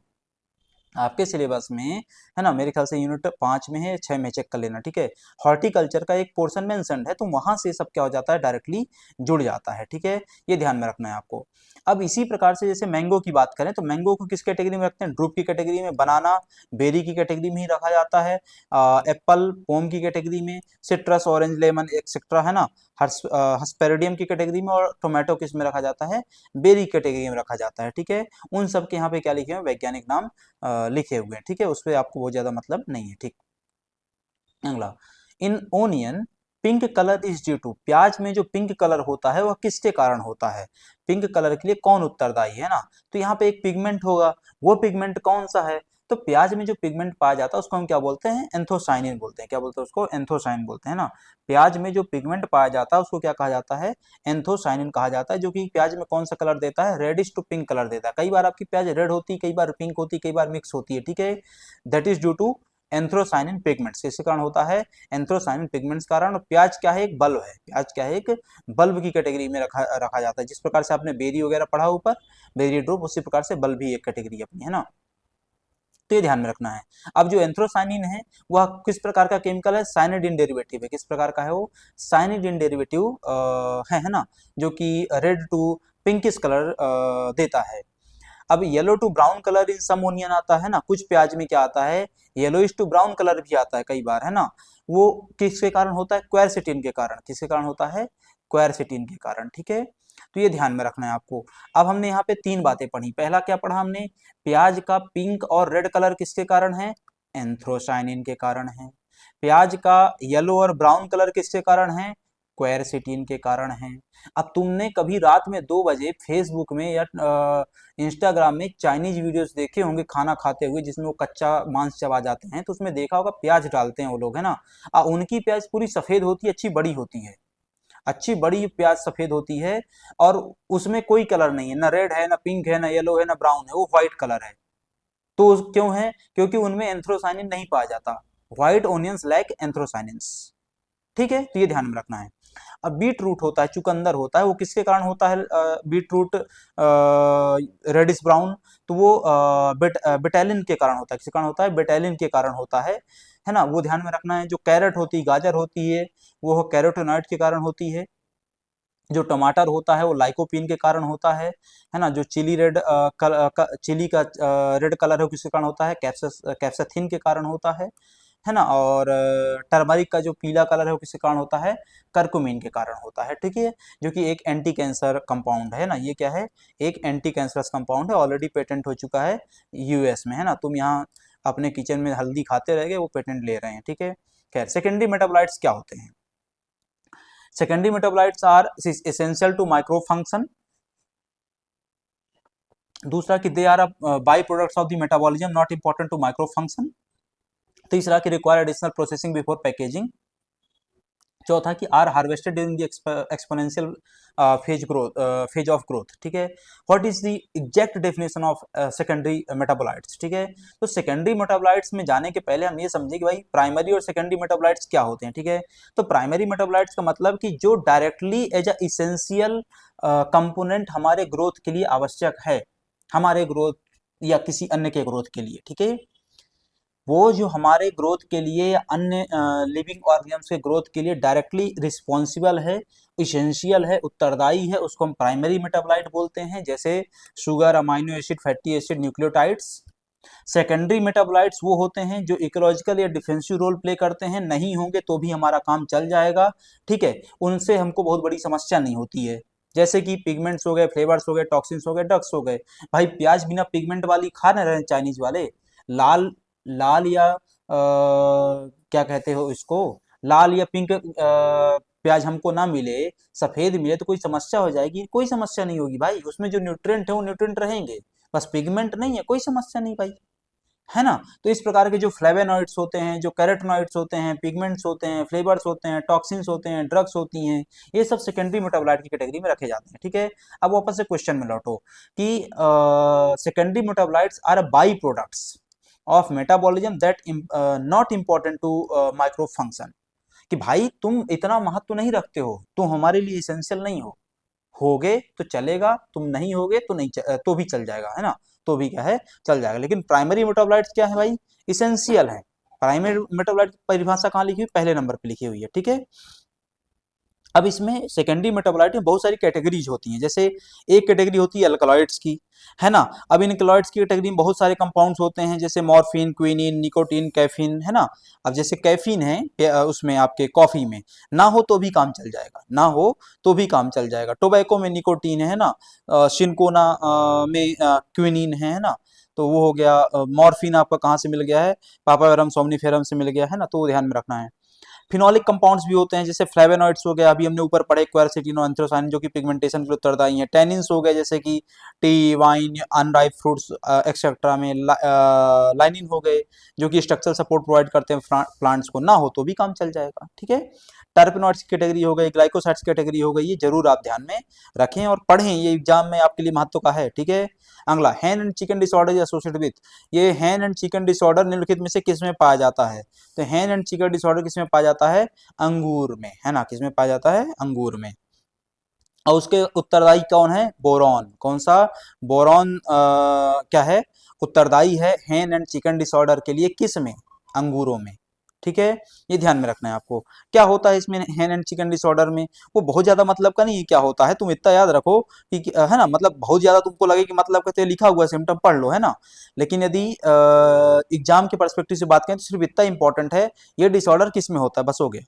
आपके सिलेबस में, है ना। मेरे ख्याल से यूनिट 5 में है, 6 में चेक कर लेना, ठीक है। हॉर्टिकल्चर का एक पोर्शन मेंशन्ड है, तो वहां से सब क्या हो जाता है, डायरेक्टली जुड़ जाता है, ठीक है। ये ध्यान में रखना है आपको। अब इसी प्रकार से जैसे मैंगो की बात करें, तो मैंगो को किस कैटेगरी में रखते हैं, ड्रूप की कैटेगरी में, बनाना बेरी की कैटेगरी में ही रखा जाता है, एप्पल पोम की कैटेगरी में, सिट्रस ऑरेंज लेमन एक्सेट्रा है ना, हस्पेरिडियम की कैटेगरी में, और टोमेटो किस में रखा जाता है, बेरी कैटेगरी में रखा जाता है, ठीक है। उन सब के यहाँ पे क्या लिखे हुए, वैज्ञानिक नाम लिखे हुए हैं, ठीक है। उस पर आपको बहुत ज्यादा मतलब नहीं है, ठीक। अगला, in onion pink colour is due to, प्याज में जो पिंक कलर होता है वह किसके कारण होता है, पिंक कलर के लिए कौन उत्तरदायी है ना। तो यहाँ पे एक पिगमेंट होगा, वो पिगमेंट कौन सा है, तो प्याज में जो पिगमेंट पाया जाता है उसको हम क्या बोलते हैं, एंथोसाइनिन बोलते हैं। क्या बोलते हैं उसको, एंथोसाइनिन बोलते हैं ना। प्याज में जो पिगमेंट पाया जाता है उसको क्या कहा जाता है, एंथोसाइनिन कहा जाता है, जो कि प्याज में कौन सा कलर देता है, रेडिश टू पिंक कलर देता है। कई बार आपकी प्याज रेड होती है, कई बार पिंक होती है, कई बार मिक्स होती है, ठीक है। That is due to anthocyanin pigments, इसके कारण होता है एंथ्रोसाइनिन पिगमेंट्स कारण। और प्याज क्या है, एक बल्ब है, प्याज क्या है, एक बल्ब की कैटेगरी में रखा जाता है। जिस प्रकार से आपने बेरी वगैरह पढ़ा ऊपर, बेरी ड्रॉप, उसी प्रकार से बल्ब भी एक कैटेगरी अपनी है ना। तो ये ध्यान में रखना है। अब जो एंथ्रोसाइनिन है वह किस प्रकार का केमिकल है, साइनिडीन डेरिवेटिव है। किस प्रकार का है वो, साइनिडीन डेरिवेटिव है ना, जो कि रेड टू पिंकिश कलर देता है। अब yellow to brown colour in some onion आता है ना, कुछ प्याज में क्या आता है, येलोइश टू ब्राउन कलर भी आता है कई बार, है ना। वो किसके कारण होता है, क्वेरसिटीन के कारण। किसके कारण होता है, क्वेरसिटीन के कारण, ठीक है। तो ये ध्यान में रखना है आपको। अब हमने यहाँ पे तीन बातें पढ़ी। पहला क्या पढ़ा हमने, प्याज का पिंक और रेड कलर किसके कारण है, एंथ्रोसाइनिन के कारण है। प्याज का येलो और ब्राउन कलर किसके कारण है, क्वेरसिटीन के कारण है। अब तुमने कभी रात में 2 बजे फेसबुक में या इंस्टाग्राम में चाइनीज वीडियोस देखे होंगे खाना खाते हुए, जिसमें वो कच्चा मांस चबा जाते हैं, तो उसमें देखा होगा प्याज डालते हैं वो लोग, है ना। उनकी प्याज पूरी सफेद होती है, अच्छी बड़ी होती है, अच्छी बड़ी प्याज सफेद होती है, और उसमें कोई कलर नहीं है, ना रेड है, ना पिंक है, ना येलो है, ना ब्राउन है, वो व्हाइट कलर है। तो क्यों है, क्योंकि उनमें एंथ्रोसाइनिन नहीं पाया जाता। व्हाइट ओनियंस लैक एंथ्रोसाइनिन्स, ठीक है। तो ये ध्यान में रखना है। अब बीट रूट होता है, चुकंदर होता है, वो किसके कारण होता है, बीट रूट रेडिश ब्राउन, तो वो बेटालिन के कारण होता है। किसके कारण होता है, बेटालिन के कारण होता है ना। वो ध्यान में रखना है। जो कैरेट होती है, गाजर होती है, वो कैरोटीनॉइड के कारण होती है। जो टमाटर होता है वो लाइकोपीन के कारण होता है ना। जो चिली रेड चिली का रेड कलर है वो किसके कारण होता है, कैप्साइसिन के कारण होता है ना। और टर्मरिक का जो पीला कलर है वो किसके कारण होता है, करकुमिन के कारण होता है, ठीक है। जो कि एक एंटी कैंसर कंपाउंड है ना, ये क्या है, एक एंटी कैंसरस कंपाउंड है, ऑलरेडी पेटेंट हो चुका है यूएस में, है ना। तुम यहाँ अपने किचन में हल्दी खाते रह गए, वो पेटेंट ले रहे हैं, ठीक है। खैर, सेकेंडरी मेटाबोलाइट्स क्या होते हैं, secondary metabolites are essential to micro function। दूसरा कि they are by products of the metabolism not important to micro function. तीसरा कि require additional processing before packaging. चौथा कि are harvested during the exponential phase of growth, ठीक है। What is the exact definition of secondary metabolites, ठीक है। तो secondary metabolites में जाने के पहले हम ये समझे कि भाई प्राइमरी और सेकेंडरी मेटाबोलाइट्स क्या होते हैं, ठीक है। तो प्राइमरी मेटाबोलाइट्स का मतलब कि जो directly as a essential component हमारे ग्रोथ के लिए आवश्यक है, हमारे ग्रोथ या किसी अन्य के ग्रोथ के लिए, ठीक है। वो जो हमारे ग्रोथ के लिए या अन्य लिविंग ऑर्गेन्स के ग्रोथ के लिए डायरेक्टली रिस्पॉन्सिबल है, इसेंशियल है, उत्तरदायी है, उसको हम प्राइमरी मेटाबोलाइट बोलते हैं। जैसे sugar, amino acid, fatty acid, nucleotides. Secondary metabolites वो होते हैं जो इकोलॉजिकल या डिफेंसिव रोल प्ले करते हैं, नहीं होंगे तो भी हमारा काम चल जाएगा, ठीक है। उनसे हमको बहुत बड़ी समस्या नहीं होती है। जैसे कि पिगमेंट्स हो गए, फ्लेवर्स हो गए, टॉक्सिन्स हो गए, ड्रग्स हो गए। भाई प्याज बिना पिगमेंट वाली खा नहीं रहे चाइनीज वाले, लाल लाल या क्या कहते हो इसको, लाल या पिंक प्याज हमको ना मिले, सफेद मिले तो कोई समस्या हो जाएगी, कोई समस्या नहीं होगी भाई। उसमें जो न्यूट्रिएंट है वो न्यूट्रिएंट रहेंगे, बस पिगमेंट नहीं है, कोई समस्या नहीं भाई, है ना। तो इस प्रकार के जो फ्लेवेनॉइड्स होते हैं, जो कैरोटीनॉइड्स होते हैं, पिगमेंट्स होते हैं, फ्लेवर्स होते हैं, टॉक्सिन्स होते हैं, ड्रग्स होती हैं, ये सब सेकेंडरी मेटाबोलाइट की कैटेगरी में रखे जाते हैं, ठीक है। अब वापस से क्वेश्चन में लौटो कि secondary metabolites are by products of metabolism that not important to micro function. कि भाई तुम इतना महत्व नहीं रखते हो, तुम हमारे लिए इसेंशियल नहीं होगे तो चलेगा, तुम नहीं होगे तो नहीं तो भी चल जाएगा, है ना। तो भी क्या है, चल जाएगा। लेकिन प्राइमरी मेटाबोलाइट्स क्या है भाई, इसेंशियल है। प्राइमरी मेटाबोलाइट की परिभाषा कहाँ लिखी हुई, पहले नंबर पे लिखी हुई है, ठीक है। अब इसमें सेकेंडरी मेटाबोलाइट में बहुत सारी कैटेगरीज होती हैं। जैसे एक कैटेगरी होती है अल्कलॉइड्स की, है ना। अब इन अल्कलॉइड्स की कैटेगरी में बहुत सारे कंपाउंड्स होते हैं, जैसे मॉर्फिन, क्विनिन, निकोटीन, कैफीन, है ना। अब जैसे कैफीन है उसमें आपके कॉफी में, ना हो तो भी काम चल जाएगा, ना हो तो भी काम चल जाएगा। टोबैको में निकोटीन है ना, शिनकोना में क्विनिन है ना। तो वो हो गया। मॉर्फिन आपका कहाँ से मिल गया है, पापावेरम सोमनीफेरम से मिल गया है ना, तो ध्यान में रखना है। फिनोलिक कंपाउंड्स भी होते हैं, जैसे फ्लेवेनॉइड्स हो गया, अभी हमने ऊपर पढ़े, क्वेरसेटिन और एंथ्रासायनिन जो कि पिगमेंटेशन के लिए उत्तरदायी हैं। टैनिन्स हो गए जैसे कि T, wine, unripe fruits etcetera में। लाइनिन हो गए जो कि स्ट्रक्चरल सपोर्ट प्रोवाइड करते हैं प्लांट्स को, ना हो तो भी काम चल जाएगा, ठीक है। टर्पेनॉइड्स की कैटेगरी हो गई, ग्लाइकोसाइड्स की कैटेगरी हो गई, ये जरूर आप ध्यान में रखें और पढ़ें, ये एग्जाम में आपके लिए महत्व का है, ठीक है। अगला, hand and chicken disorder associated with, ये हैंड एंड चिकन डिसऑर्डर निम्नलिखित में से किस में पाया जाता है? तो हैंड एंड चिकन डिसऑर्डर किस में पाया जाता है? अंगूर में, है ना, किस में पाया जाता है? अंगूर में। और उसके उत्तरदायी कौन है? बोरॉन। कौन सा? बोरॉन क्या है? उत्तरदायी है हैंड एंड चिकन डिसऑर्डर के लिए, किस में? अंगूरों में, ठीक है। ये ध्यान में रखना है आपको। क्या होता है इसमें हैंड एंड चिकन डिसऑर्डर में? वो बहुत ज्यादा मतलब का नहीं है, क्या होता है तुम इतना याद रखो कि है ना, मतलब बहुत ज्यादा तुमको लगे कि मतलब कहते लिखा हुआ सिम्टम पढ़ लो, है ना। लेकिन यदि एग्जाम के पर्सपेक्टिव से बात करें तो सिर्फ इतना इंपॉर्टेंट है, ये डिसऑर्डर किस में होता है, बस हो गया,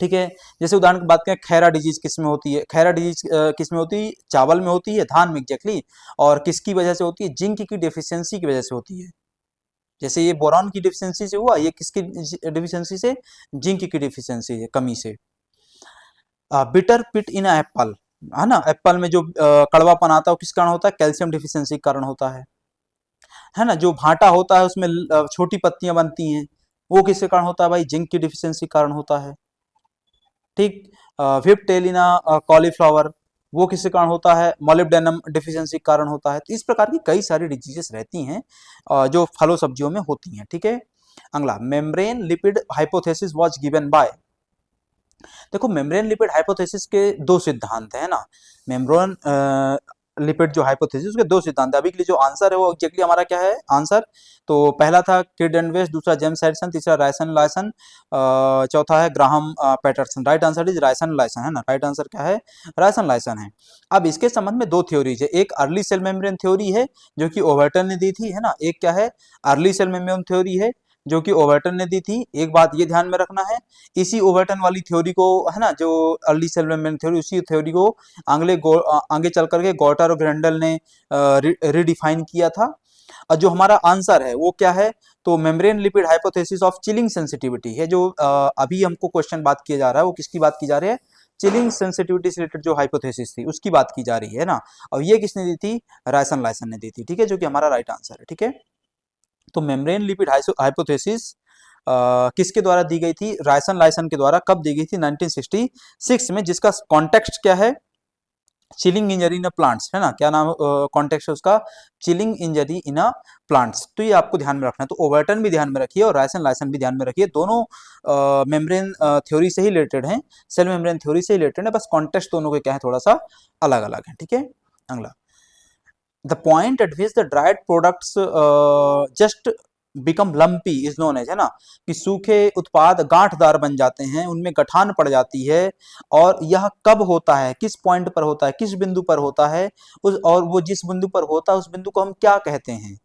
ठीक है। जैसे उदाहरण की बात करें, खैरा डिजीज किस में होती है? खैरा डिजीज किस में होती है? चावल में होती है, धान में एग्जैक्टली। और किसकी वजह से होती है? जिंक की डिफिशियंसी की वजह से होती है। जैसे ये बोरॉन की डिफिशियंसी से हुआ, ये किसकी डिफिशियंसी से? जिंक की डिफिशियंसी से, कमी से। बिटर पिट इन एप्पल, है ना, एप्पल में जो कड़वापन आता है वो किस कारण होता है? कैल्शियम डिफिशियंसी के कारण होता है ना। जो भाटा होता है उसमें छोटी पत्तियां बनती हैं, वो किसके कारण होता है भाई? जिंक की डिफिशियंसी के कारण होता है, ठीक। विप्टेलिना कॉलीफ्लावर, वो किसके कारण होता है? मॉलिब्डेनम डिफिशियंसी के कारण होता है। तो इस प्रकार की कई सारी डिजीजेस रहती हैं जो फलों सब्जियों में होती हैं, ठीक है। अगला, membrane lipid hypothesis was given by, देखो मेम्ब्रेन लिपिड हाइपोथेसिस के दो सिद्धांत है ना। मेम्ब्रेन लिपिड जो हाइपोथेसिस, उसके दो सिद्धांत है। अभी के लिए जो आंसर है वो एग्जैक्टली हमारा क्या है आंसर? तो पहला था किड एंड वेस्ट, दूसरा जेम्स हैरिसन, तीसरा रायसन लायसन, चौथा है Graham Patterson. Right answer is Raison Lyson, है ना। राइट आंसर क्या है? रायसन लायसन है। अब इसके संबंध में दो थ्योरीज है, एक अर्ली सेल मेम्ब्रेन थ्योरी है जो कि ओवर्टन ने दी थी, है ना। एक क्या है? अर्ली सेल मेम्ब्रेन थ्योरी है जो कि ओवर्टन ने दी थी। एक बात ये ध्यान में रखना है, इसी ओवर्टन वाली थ्योरी को, है ना, जो अर्ली सेल मेम्ब्रेन थ्योरी, उसी थ्योरी को आगे चल करके गॉटर और ग्रेंडल ने रिडिफाइन किया था। और जो हमारा आंसर है वो क्या है? तो membrane lipid hypothesis of chilling sensitivity है। जो अभी हमको क्वेश्चन बात किया जा रहा है वो किसकी बात की जा रही है? चिलिंग सेंसिटिविटी से रिलेटेड जो हाइपोथेसिस थी उसकी बात की जा रही है ना। और ये किसने दी थी? रायसन लायसन ने दी थी, ठीक है, जो कि हमारा राइट आंसर है, ठीक है। तो मेम्ब्रेन लिपिड हाइपोथेसिस किसके द्वारा दी गई थी? रायसन लायसन के द्वारा। कब दी गई थी? 1966 में, जिसका कॉन्टेक्स्ट क्या है? चिलिंग इंजरी इन प्लांट्स, है ना। क्या नाम कॉन्टेक्स्ट है उसका? Chilling injury in plants. तो ये आपको ध्यान में रखना है। तो ओवर्टन भी ध्यान में रखिए और रायसन लायसन भी ध्यान में रखिए, दोनों मेम्ब्रेन थ्योरी से ही रिलेटेड हैं, सेल मेम्ब्रेन थ्योरी से रिलेटेड है, बस कॉन्टेक्स्ट दोनों के क्या है, थोड़ा सा अलग अलग है, ठीक है। अगला, the point at which the dried products just become lumpy is known as, है ना, कि सूखे उत्पाद गांठदार बन जाते हैं, उनमें गठान पड़ जाती है। और यह कब होता है? किस पॉइंट पर होता है? किस बिंदु पर होता है? और वो जिस बिंदु पर होता है उस बिंदु को हम क्या कहते हैं?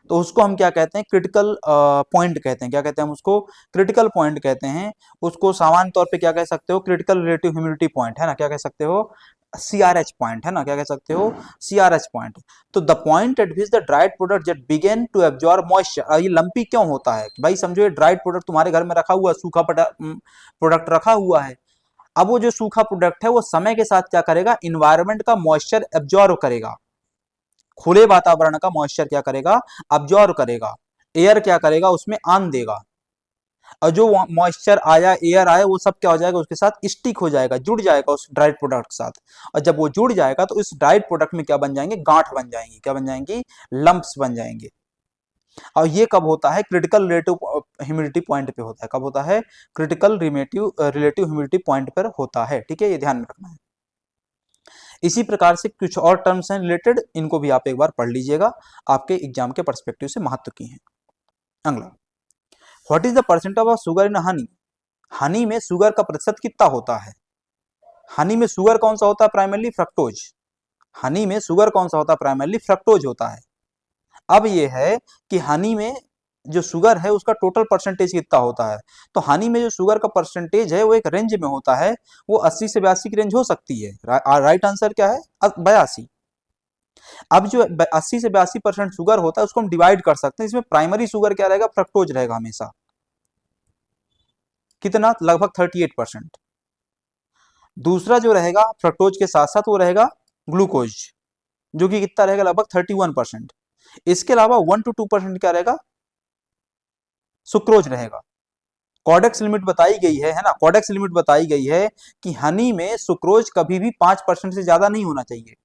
तो उसको हम क्या कहते हैं? क्रिटिकल पॉइंट कहते हैं। क्या कहते हैं हम उसको? क्रिटिकल पॉइंट कहते हैं। उसको सामान्य तौर पे क्या कह सकते हो? क्रिटिकल रिलेटिव ह्यूमिडिटी पॉइंट, है ना। क्या कह सकते हो? CRH पॉइंट, है ना। क्या कह सकते हो? CRH point. तो the point at which the dried product जब बिगेन टू एब्जॉर्ब मॉइस्चर, ये लंपी क्यों होता है? भाई समझो, ये ड्राइड प्रोडक्ट तुम्हारे घर में रखा हुआ है, सूखा प्रोडक्ट रखा हुआ है। अब वो जो सूखा प्रोडक्ट है वो समय के साथ क्या करेगा? इन्वायरमेंट का मॉइस्चर एब्जॉर्ब करेगा। खुले वातावरण का मॉइस्चर क्या करेगा? अब्जॉर्ब करेगा। एयर क्या करेगा? उसमें आन देगा। और जो मॉइस्चर आया, एयर आया, वो सब क्या हो जाएगा? उसके साथ स्टिक हो जाएगा, जुड़ जाएगा उस ड्राइड प्रोडक्ट के साथ। और जब वो जुड़ जाएगा तो इस ड्राइड प्रोडक्ट में क्या बन जाएंगे? गांठ बन जाएंगी। क्या बन जाएंगी? लंप्स बन जाएंगे। और ये कब होता है? क्रिटिकल रिलेटिव ह्यूमिडिटी पॉइंट पे होता है। कब होता है? क्रिटिकल रिलेटिव ह्यूमिडिटी पॉइंट पर होता है, ठीक है, ये ध्यान में रखना है। इसी प्रकार से कुछ और टर्म्स हैं रिलेटेड, इनको भी आप एक बार पढ़ लीजिएगा, आपके एग्जाम के पर्सपेक्टिव से महत्व की हैं। अगला, what is the percent of sugar in Honey? Honey में शुगर का प्रतिशत कितना होता है? हनी में शुगर कौन सा होता है? Primarily fructose. हनी में शुगर कौन सा होता है? प्राइमरली फ्रक्टोज होता है। अब ये है कि हनी में जो शुगर है उसका टोटल परसेंटेज कितना होता है? तो हनी में जो शुगर का परसेंटेज है वो एक रेंज में होता है, वो 80 से 82 की रेंज हो सकती है। राइट आंसर क्या है? 82। अब जो 80 से 82% शुगर होता है उसको हम डिवाइड कर सकते हैं, इसमें प्राइमरी शुगर क्या रहेगा? फ्रक्टोज रहेगा हमेशा। कितना, लगभग 38%। दूसरा जो रहेगा फ्रक्टोज के साथ साथ वो रहेगा ग्लूकोज, जो कि कितना रहेगा, लगभग 31%। इसके अलावा 1 to 2% क्या रहेगा, सुक्रोज रहेगा। कॉडेक्स लिमिट बताई गई है ना, कॉडेक्स लिमिट बताई गई है कि हनी में सुक्रोज कभी भी 5% से ज्यादा नहीं होना चाहिए,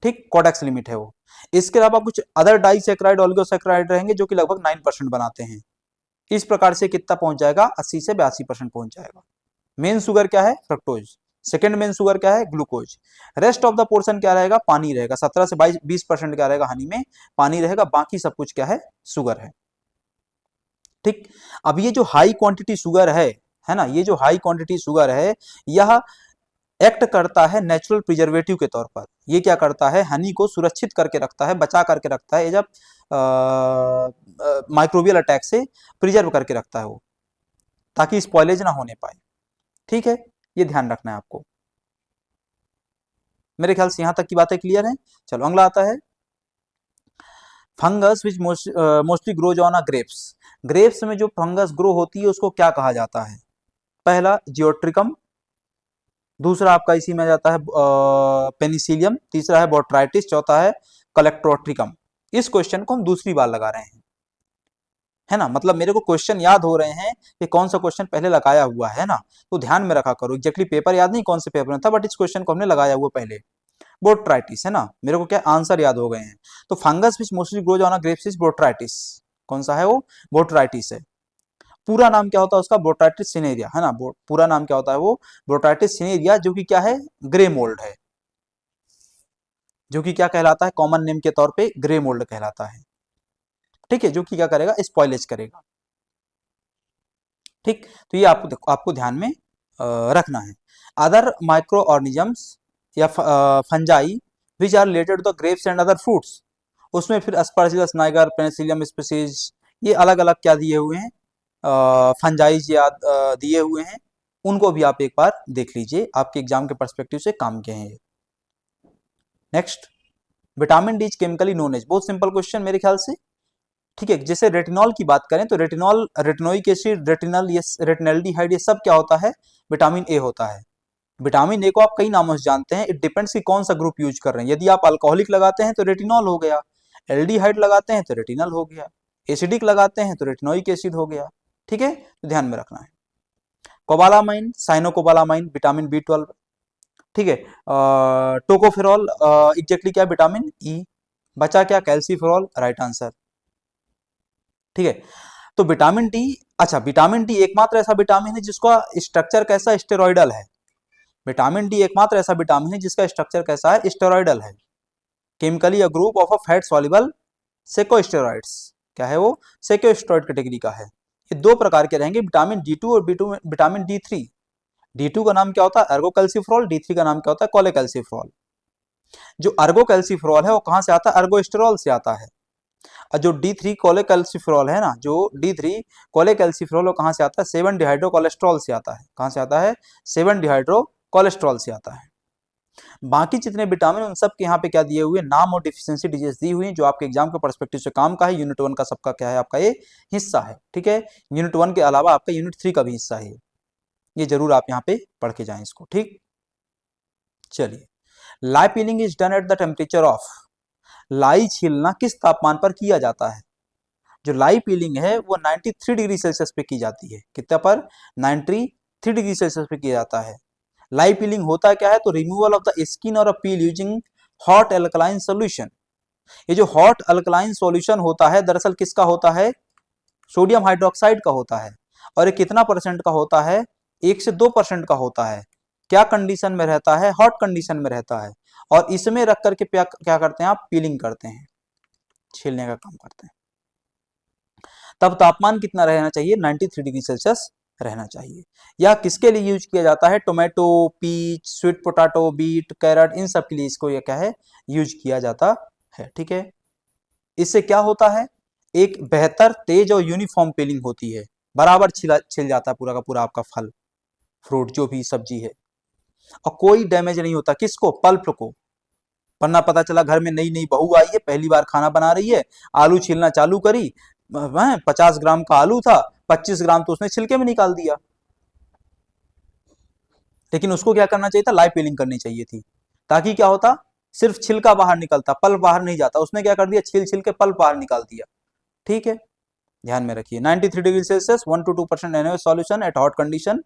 ठीक, कॉडेक्स लिमिट है वो। इसके अलावा कुछ अदर डाइसैकेराइड ओलिगोसैकेराइड रहेंगे जो कि लगभग 9% बनाते हैं। इस प्रकार से कितना पहुंच जाएगा, 80 से 82% पहुंच जाएगा। मेन शुगर क्या है, फ्रक्टोज। सेकेंड मेन शुगर क्या है, glucose. Rest of the portion क्या रहेगा, पानी रहेगा। 17 से 20% क्या रहेगा, हनी में पानी रहेगा, बाकी सब कुछ क्या है, शुगर है, ठीक। अब ये जो हाई क्वांटिटी शुगर है ना, ये जो हाई क्वांटिटी शुगर है, यह एक्ट करता है नेचुरल प्रिजर्वेटिव के तौर पर। ये क्या करता है, हनी को सुरक्षित करके रखता है, बचा करके रखता है, जब माइक्रोबियल अटैक से प्रिजर्व करके रखता है वो, ताकि स्पॉइलेज ना होने पाए, ठीक है। ये ध्यान रखना है आपको। मेरे ख्याल से यहां तक की बातें क्लियर हैं। चलो अगला आता है, fungus which mostly grows on a grapes. Grapes में जो फंगस ग्रो होती है उसको क्या कहा जाता है, पहला जियोट्रिकम, दूसरा आपका इसी में जाता है पेनिसिलियम, तीसरा है बोट्राइटिस, चौथा है कलेक्ट्रोट्रिकम। इस क्वेश्चन को हम दूसरी बार लगा रहे हैं, है ना, मतलब मेरे को क्वेश्चन याद हो रहे हैं कि कौन सा क्वेश्चन पहले लगाया हुआ है ना, तो ध्यान में रखा करो। एग्जैक्टली पेपर याद नहीं कौन से पेपर में था, बट इस क्वेश्चन को हमने लगाया हुआ पहले। बोट्राइटिस है ना, मेरे को क्या आंसर याद हो गए हैं। तो fungus which mostly grows on a grapes is botrytis. कौन सा है वो, बोट्राइटिस है। पूरा नाम क्या होता है उसका, बोट्राइटिस सिनेरिया, है ना, पूरा नाम क्या होता है वो, बोट्राइटिस सिनेरिया, जो कि क्या है, ग्रे मोल्ड है, जो कि क्या कहलाता है, कॉमन नेम के तौर पे ग्रे मोल्ड कहलाता है, ठीक है, जो कि क्या करेगा, स्पॉइलेज करेगा, ठीक। तो ये आपको ध्यान में रखना है। अदर माइक्रो ऑर्गेनिजम्स या fungi which are related to the grapes and other fruits, उसमें फिर अस्परजिलस नाइगर, पेनिसिलियम स्पीसीज, ये अलग अलग क्या दिए हुए हैं, फंजाइज या दिए हुए हैं। उनको भी आप एक बार देख लीजिए, आपके एग्जाम के पर्सपेक्टिव से काम के हैं। Next, vitamin D is chemically known as, बहुत सिंपल क्वेश्चन मेरे ख्याल से, ठीक है। जैसे रेटिनॉल की बात करें तो रेटिनॉल, रेटिनोइक एसिड, रेटिनल, ये रेटिनल्डिहाइड, ये सब क्या होता है, विटामिन ए होता है। विटामिन ए को आप कई नामों से जानते हैं, इट डिपेंड्स कि कौन सा ग्रुप यूज कर रहे हैं। यदि आप अल्कोहलिक लगाते हैं तो रेटिनॉल हो गया, एल्डिहाइड लगाते हैं तो रेटिनल हो गया, एसिडिक लगाते हैं तो रेटिनोइक एसिड हो गया, ठीक है, तो ध्यान में रखना है। कोबालामाइन, साइनोकोबालामाइन, विटामिन बी 12, ठीक है। टोकोफेरॉल एग्जैक्टली क्या, विटामिन ई। बचा क्या, कैल्सीफेरॉल, राइट आंसर, ठीक है। तो विटामिन डी, अच्छा विटामिन डी एकमात्र ऐसा विटामिन है जिसका स्ट्रक्चर कैसा, स्टेरॉइडल है। विटामिन डी एकमात्र ऐसा विटामिन है जिसका स्ट्रक्चर कैसा है, स्टेरॉइडल है। Chemically a group of a fat soluble secosteroids, क्या है वो, सेकोस्टेरॉइड कैटेगरी का है। ये दो प्रकार के रहेंगे, विटामिन डी 2 और विटामिन डी 3। डी 2 का नाम क्या होता है, अर्गोकैल्सिफेरॉल, डी 3 का नाम क्या होता है, कोलेकैल्सिफेरॉल। जो अर्गोकैल्सिफेरॉल है वो कहां से आता है, अर्गोस्टेरॉल से आता है। और जो डी 3 कोलेकैल्सिफेरॉल है ना, जो डी 3 कोलेकैल्सिफेरॉल वो कहां से आता है, 7 डिहाइड्रो कोलेस्ट्रॉल से आता है। कहां से आता है, 7 डिहाइड्रो कोलेस्ट्रॉल से आता है। बाकी जितने विटामिन उन सब के यहाँ पे क्या दिए हुए, नाम और डिफिशियंसी डिजीज दी हुई है, जो आपके एग्जाम के पर्सपेक्टिव से काम का है। यूनिट 1 का सबका क्या है, आपका ये हिस्सा है, ठीक है। यूनिट 1 के अलावा आपका यूनिट 3 का भी हिस्सा है, ये जरूर आप यहाँ पे पढ़ के जाएं इसको, ठीक। चलिए, lye peeling is done at the temperature of, lye छीलना किस तापमान पर किया जाता है। जो लाई पीलिंग है वो 93 डिग्री सेल्सियस पे की जाती है। कितना पर, 93 डिग्री सेल्सियस पे किया जाता है। लाई पीलिंग होता क्या है, तो रिमूवल ऑफ द स्किन और अ पील यूजिंग हॉट एल्कलाइन सोल्यूशन। ये जो हॉट अल्कलाइन सॉल्यूशन होता है दरअसल किसका होता है, सोडियम हाइड्रोक्साइड का होता है। और ये कितना परसेंट का होता है, 1 से 2% का होता है। क्या कंडीशन में रहता है, हॉट कंडीशन में रहता है। और इसमें रख करके क्या करते हैं आप, पीलिंग करते हैं, छीलने का काम करते हैं। तब तापमान कितना रहना चाहिए, 93 डिग्री सेल्सियस रहना चाहिए। यह किसके लिए यूज किया जाता है, tomato, peach, sweet potato, beet, carrot, इन सब के लिए इसको यह क्या है, यूज किया जाता है, ठीक है। इससे क्या होता है, एक बेहतर, तेज और यूनिफॉर्म पीलिंग होती है। बराबर छिल जाता है पूरा का पूरा आपका फल, फ्रूट, जो भी सब्जी है, और कोई डैमेज नहीं होता किसको, पल्प को। वरना पता चला घर में नई नई बहू आई है, पहली बार खाना बना रही है, आलू छीलना चालू करी, 50 ग्राम का आलू था, 25 ग्राम तो उसने छिलके में निकाल दिया, लेकिन उसको क्या करना चाहिए था, लाइव पीलिंग करनी चाहिए थी, ताकि क्या होता, सिर्फ छिलका बाहर निकलता, पल्प बाहर नहीं जाता। उसने क्या कर दिया, छील छील के पल्प बाहर निकाल दिया। ठीक है, ध्यान में रखिए। 93 degree Celsius 1 to 2% NaOH solution at hot condition.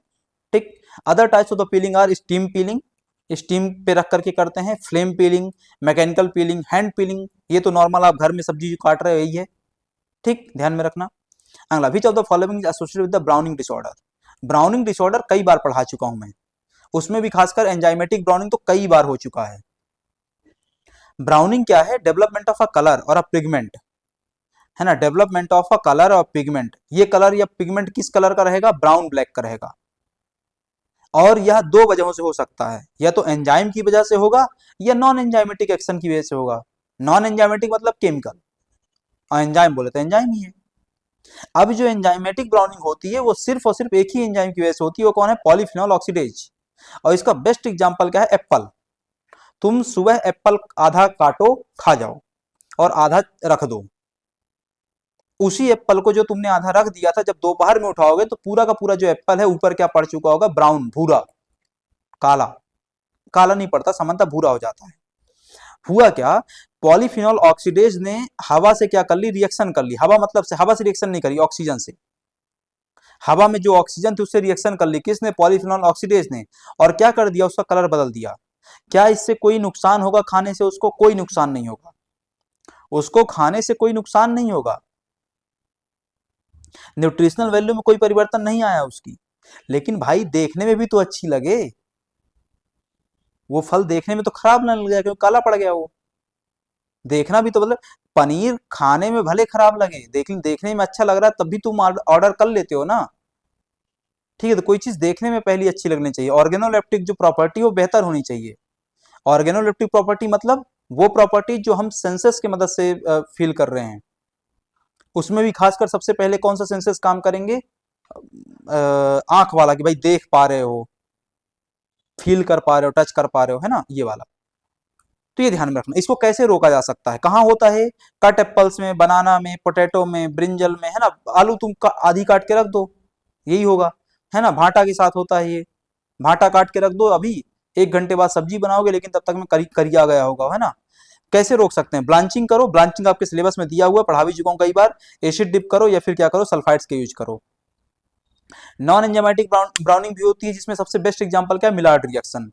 ठीक। Other types of the peeling are steam peeling, steam पे रख करके करते हैं, flame peeling, mechanical peeling, hand peeling, ये तो नॉर्मल आप घर में सब्जी जो काट रहे हो यही है। ठीक, ध्यान में रखना। अगला, which of the following is associated with the browning disorder. Browning disorder कई बार पढ़ा चुका हूं मैं, उसमें भी खासकर एंजाइमेटिक ब्राउनिंग तो कई बार हो चुका है। ब्राउनिंग क्या है, डेवलपमेंट ऑफ अ कलर और अ पिगमेंट, है ना, डेवलपमेंट ऑफ अ कलर और पिगमेंट। ये कलर या पिगमेंट किस कलर का रहेगा, ब्राउन ब्लैक का रहेगा। और यह दो वजहों से हो सकता है, या तो एंजाइम की वजह से होगा या नॉन एंजाइमेटिक एक्शन की वजह से होगा। नॉन एंजाइमेटिक मतलब केमिकल, और एंजाइम बोले तो एंजाइम ही है। अब जो एंजाइमेटिक ब्राउनिंग होती है वो सिर्फ और सिर्फ एक ही एंजाइम की वजह से होती है, वो कौन है, पॉलीफिनॉल ऑक्सीडेज। और इसका बेस्ट एग्जांपल क्या है, एप्पल। तुम सुबह एप्पल आधा काटो खा जाओ और आधा रख दो, उसी एप्पल को जो तुमने आधा रख दिया था, जब दोपहर में उठाओगे तो पूरा का पूरा जो एप्पल है ऊपर क्या पड़ चुका होगा, ब्राउन, भूरा, काला। काला नहीं पड़ता, सामान्यतः भूरा हो जाता है। हुआ क्या, पॉलीफिनॉल ऑक्सीडेज ने हवा से क्या कर ली, रिएक्शन कर ली। हवा मतलब से, हवा से रिएक्शन नहीं करी, ऑक्सीजन से। हवा में जो ऑक्सीजन थी उससे रिएक्शन कर ली, किसने, पॉलीफिनॉल ऑक्सीडेज ने। और क्या कर दिया, उसका कलर बदल दिया। क्या इससे कोई नुकसान होगा खाने से, उसको कोई नुकसान नहीं होगा, उसको खाने से कोई नुकसान नहीं होगा, न्यूट्रिशनल वैल्यू में कोई परिवर्तन नहीं आया उसकी। लेकिन भाई देखने में भी तो अच्छी लगे, वो फल देखने में तो खराब ना लग गया क्योंकि काला पड़ गया वो। देखना भी तो मतलब, पनीर खाने में भले खराब लगे लेकिन देखने में अच्छा लग रहा है, तब भी तुम ऑर्डर कर लेते हो ना। ठीक है, तो कोई चीज देखने में पहली अच्छी लगनी चाहिए। ऑर्गेनोलेप्टिक जो प्रॉपर्टी वो बेहतर होनी चाहिए। ऑर्गेनोलेप्टिक प्रॉपर्टी मतलब वो प्रॉपर्टी जो हम सेंसस की मदद से फील कर रहे हैं। उसमें भी खासकर सबसे पहले कौन सा सेंसस काम करेंगे, आंख वाला, कि भाई देख पा रहे हो, फील कर पा रहे हो, टच कर पा रहे हो, है ना, ये वाला। तो ये ध्यान में रखना। इसको कैसे रोका जा सकता है, कहाँ होता है, कट एप्पल्स में, बनाना में, पोटैटो में, ब्रिंजल में, है ना। आलू तुम आधी काट के रख दो, यही होगा, है ना। भाटा के साथ होता है ये, भाटा काट के रख दो अभी, 1 घंटे बाद सब्जी बनाओगे लेकिन तब तक में करिया गया होगा, है ना। कैसे रोक सकते हैं, ब्लांचिंग करो, ब्लांचिंग आपके सिलेबस में दिया हुआ है, पढ़ा भी चुका हूं कई बार। एसिड डिप करो या फिर क्या करो, सल्फाइड्स के यूज करो। नॉन एंजाइमेटिक ब्राउनिंग भी होती है, जिसमें सबसे बेस्ट एग्जांपल क्या है, मिलार्ड रिएक्शन।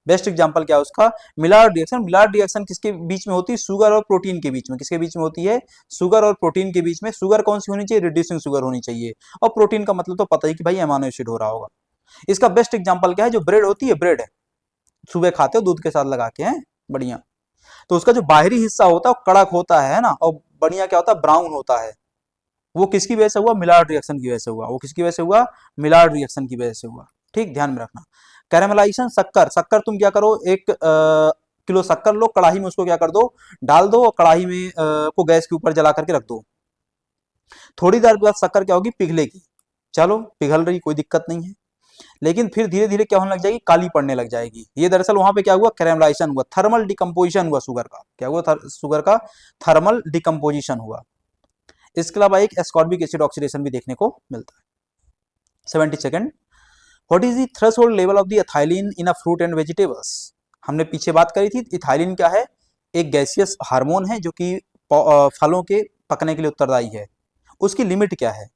बेस्ट एग्जांपल क्या है उसका, मिलार्ड रिएक्शन। मिलार्ड रिएक्शन किसके बीच में होती है, शुगर और प्रोटीन के बीच में। किसके बीच में होती है, शुगर और प्रोटीन के बीच में। शुगर कौन सी होनी चाहिए, रिड्यूसिंग शुगर होनी चाहिए, और प्रोटीन का मतलब तो पता ही कि भाई अमाइनो एसिड हो रहा होगा। इसका बेस्ट एग्जांपल क्या है, जो ब्रेड होती है, ब्रेड सुबह खाते हो दूध के साथ लगा के, हैं बढ़िया, तो उसका जो बाहरी हिस्सा होता है वो कड़क होता है ना, और बढ़िया क्या होता है, ब्राउन होता है। वो किसकी वजह से हुआ, मिलार्ड रिएक्शन की वजह से हुआ। वो किसकी वजह से हुआ, मिलार्ड रिएक्शन की वजह से हुआ। ठीक, ध्यान में रखना। कैरामलाइजेशन, शक्कर। शक्कर तुम क्या करो, 1 किलो शक्कर लो, कढ़ाई में उसको क्या कर दो, डाल दो, और कढ़ाई में को गैस के ऊपर जला करके रख दो। थोड़ी देर बाद शक्कर क्या होगी, पिघलेगी। चलो पिघल रही, कोई दिक्कत नहीं है, लेकिन फिर धीरे धीरे क्या होने लग जाएगी, काली पड़ने लग जाएगी। ये दरअसल वहां पे क्या हुआ, कैरामलाइजेशन हुआ, थर्मल डिकम्पोजिशन हुआ शुगर का। क्या हुआ, शुगर का थर्मल डिकम्पोजिशन हुआ। इसके अलावा एक एस्कॉर्बिक एसिड ऑक्सीडेशन भी देखने को मिलता है। 72nd, what is the threshold level of the ethylene in a fruit and vegetables. हमने पीछे बात करी थी, इथाइलिन क्या है, एक गैसियस हार्मोन है जो कि फलों के पकने के लिए उत्तरदायी है। उसकी लिमिट क्या है,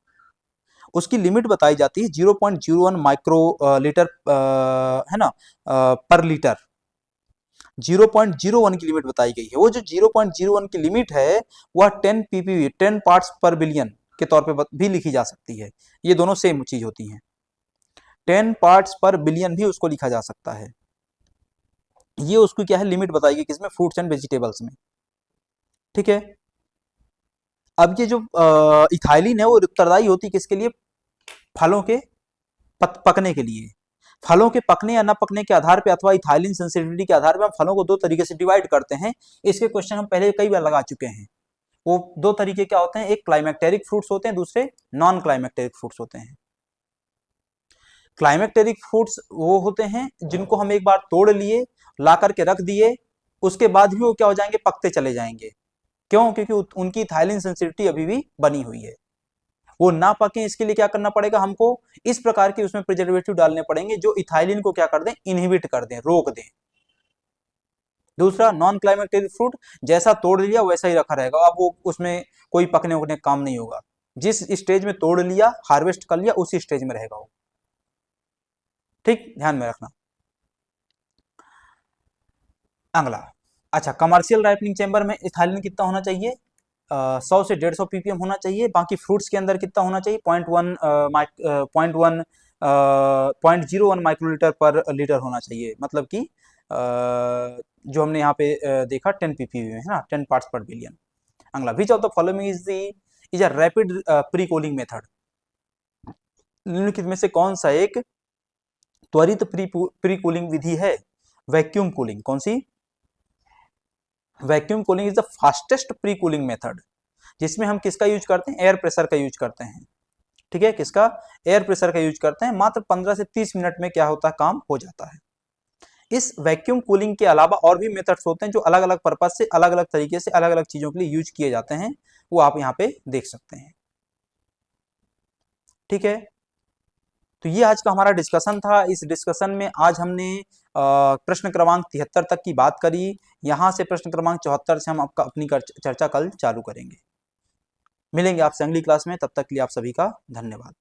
उसकी लिमिट बताई जाती है 0.01 माइक्रो लीटर, है ना, पर लीटर। 0.01 की लिमिट बताई गई है। वो जो 0.01 की लिमिट है वह 10 ppb, 10 पार्ट्स पर बिलियन के तौर पे भी लिखी जा सकती है। ये दोनों सेम चीज होती हैं। 10 पार्ट्स पर बिलियन भी उसको लिखा जा सकता है। ये उसकी क्या है, लिमिट बताई गई, किसमें, फ्रूट्स एंड वेजिटेबल्स में। ठीक है, अब ये जो इथाइलिन है वो उत्तरदायी होती है किसके लिए, फलों के पकने के लिए। फलों के पकने या न पकने के आधार पे, अथवा इथाइलिन सेंसिटिविटी के आधार पे हम फलों को दो तरीके से डिवाइड करते हैं। इसके क्वेश्चन हम पहले कई बार लगा चुके हैं। वो दो तरीके क्या होते हैं, एक क्लाइमेक्टेरिक फ्रूट्स होते हैं, दूसरे नॉन क्लाइमेक्टेरिक फ्रूट्स होते हैं। क्लाइमेक्टेरिक फ्रूट्स वो होते हैं जिनको हम एक बार तोड़ लिए, ला करके रख दिए, उसके बाद भी वो क्या हो जाएंगे, पकते चले जाएंगे। क्यों, क्योंकि उनकी इथाइलिन सेंसिटिविटी अभी भी बनी हुई है। वो ना पके इसके लिए क्या करना पड़ेगा हमको, इस प्रकार के उसमें प्रिजर्वेटिव डालने पड़ेंगे जो इथाइलिन को क्या कर दें, इनहिबिट कर दें, रोक दें। दूसरा, नॉन क्लाइमेक्टेरिक फ्रूट, जैसा तोड़ लिया वैसा ही रखा रहेगा, अब वो उसमें कोई पकने उकने काम नहीं होगा, जिस स्टेज में तोड़ लिया, हार्वेस्ट कर लिया, उसी स्टेज में रहेगा वो। ठीक, ध्यान में रखना। अगला, अच्छा, कमर्शियल राइपनिंग चैम्बर में इथाइलिन कितना होना चाहिए, 100 से 150 ppm होना चाहिए। बाकी फ्रूट्स के अंदर कितना होना चाहिए, 0.01 माइक्रोलीटर पर लीटर होना चाहिए, मतलब कि जो हमने यहाँ पे देखा 10 ppm में है ना, 10 पार्ट्स पर बिलियन। अगला, which of the following is a rapid pre cooling method, निम्नलिखित में से कौन सा एक त्वरित प्री कूलिंग विधि है, वैक्यूम कूलिंग। कौन सी, vacuum cooling is the fastest pre cooling method, जिसमें हम किसका यूज करते हैं, एयर प्रेशर का यूज करते हैं। ठीक है, किसका, एयर प्रेशर का यूज करते हैं। मात्र 15 से 30 मिनट में क्या होता है, काम हो जाता है। इस वैक्यूम कूलिंग के अलावा और भी मेथड्स होते हैं जो अलग अलग पर्पज से, अलग अलग तरीके से, अलग अलग चीजों के लिए यूज किए जाते हैं, वो आप यहाँ पे देख सकते हैं। ठीक है, तो ये आज का हमारा डिस्कशन था। इस डिस्कशन में आज हमने प्रश्न क्रमांक 73 तक की बात करी। यहाँ से प्रश्न क्रमांक 74 से हम आपका अपनी चर्चा कल चालू करेंगे। मिलेंगे आपसे अगली क्लास में, तब तक के लिए आप सभी का धन्यवाद।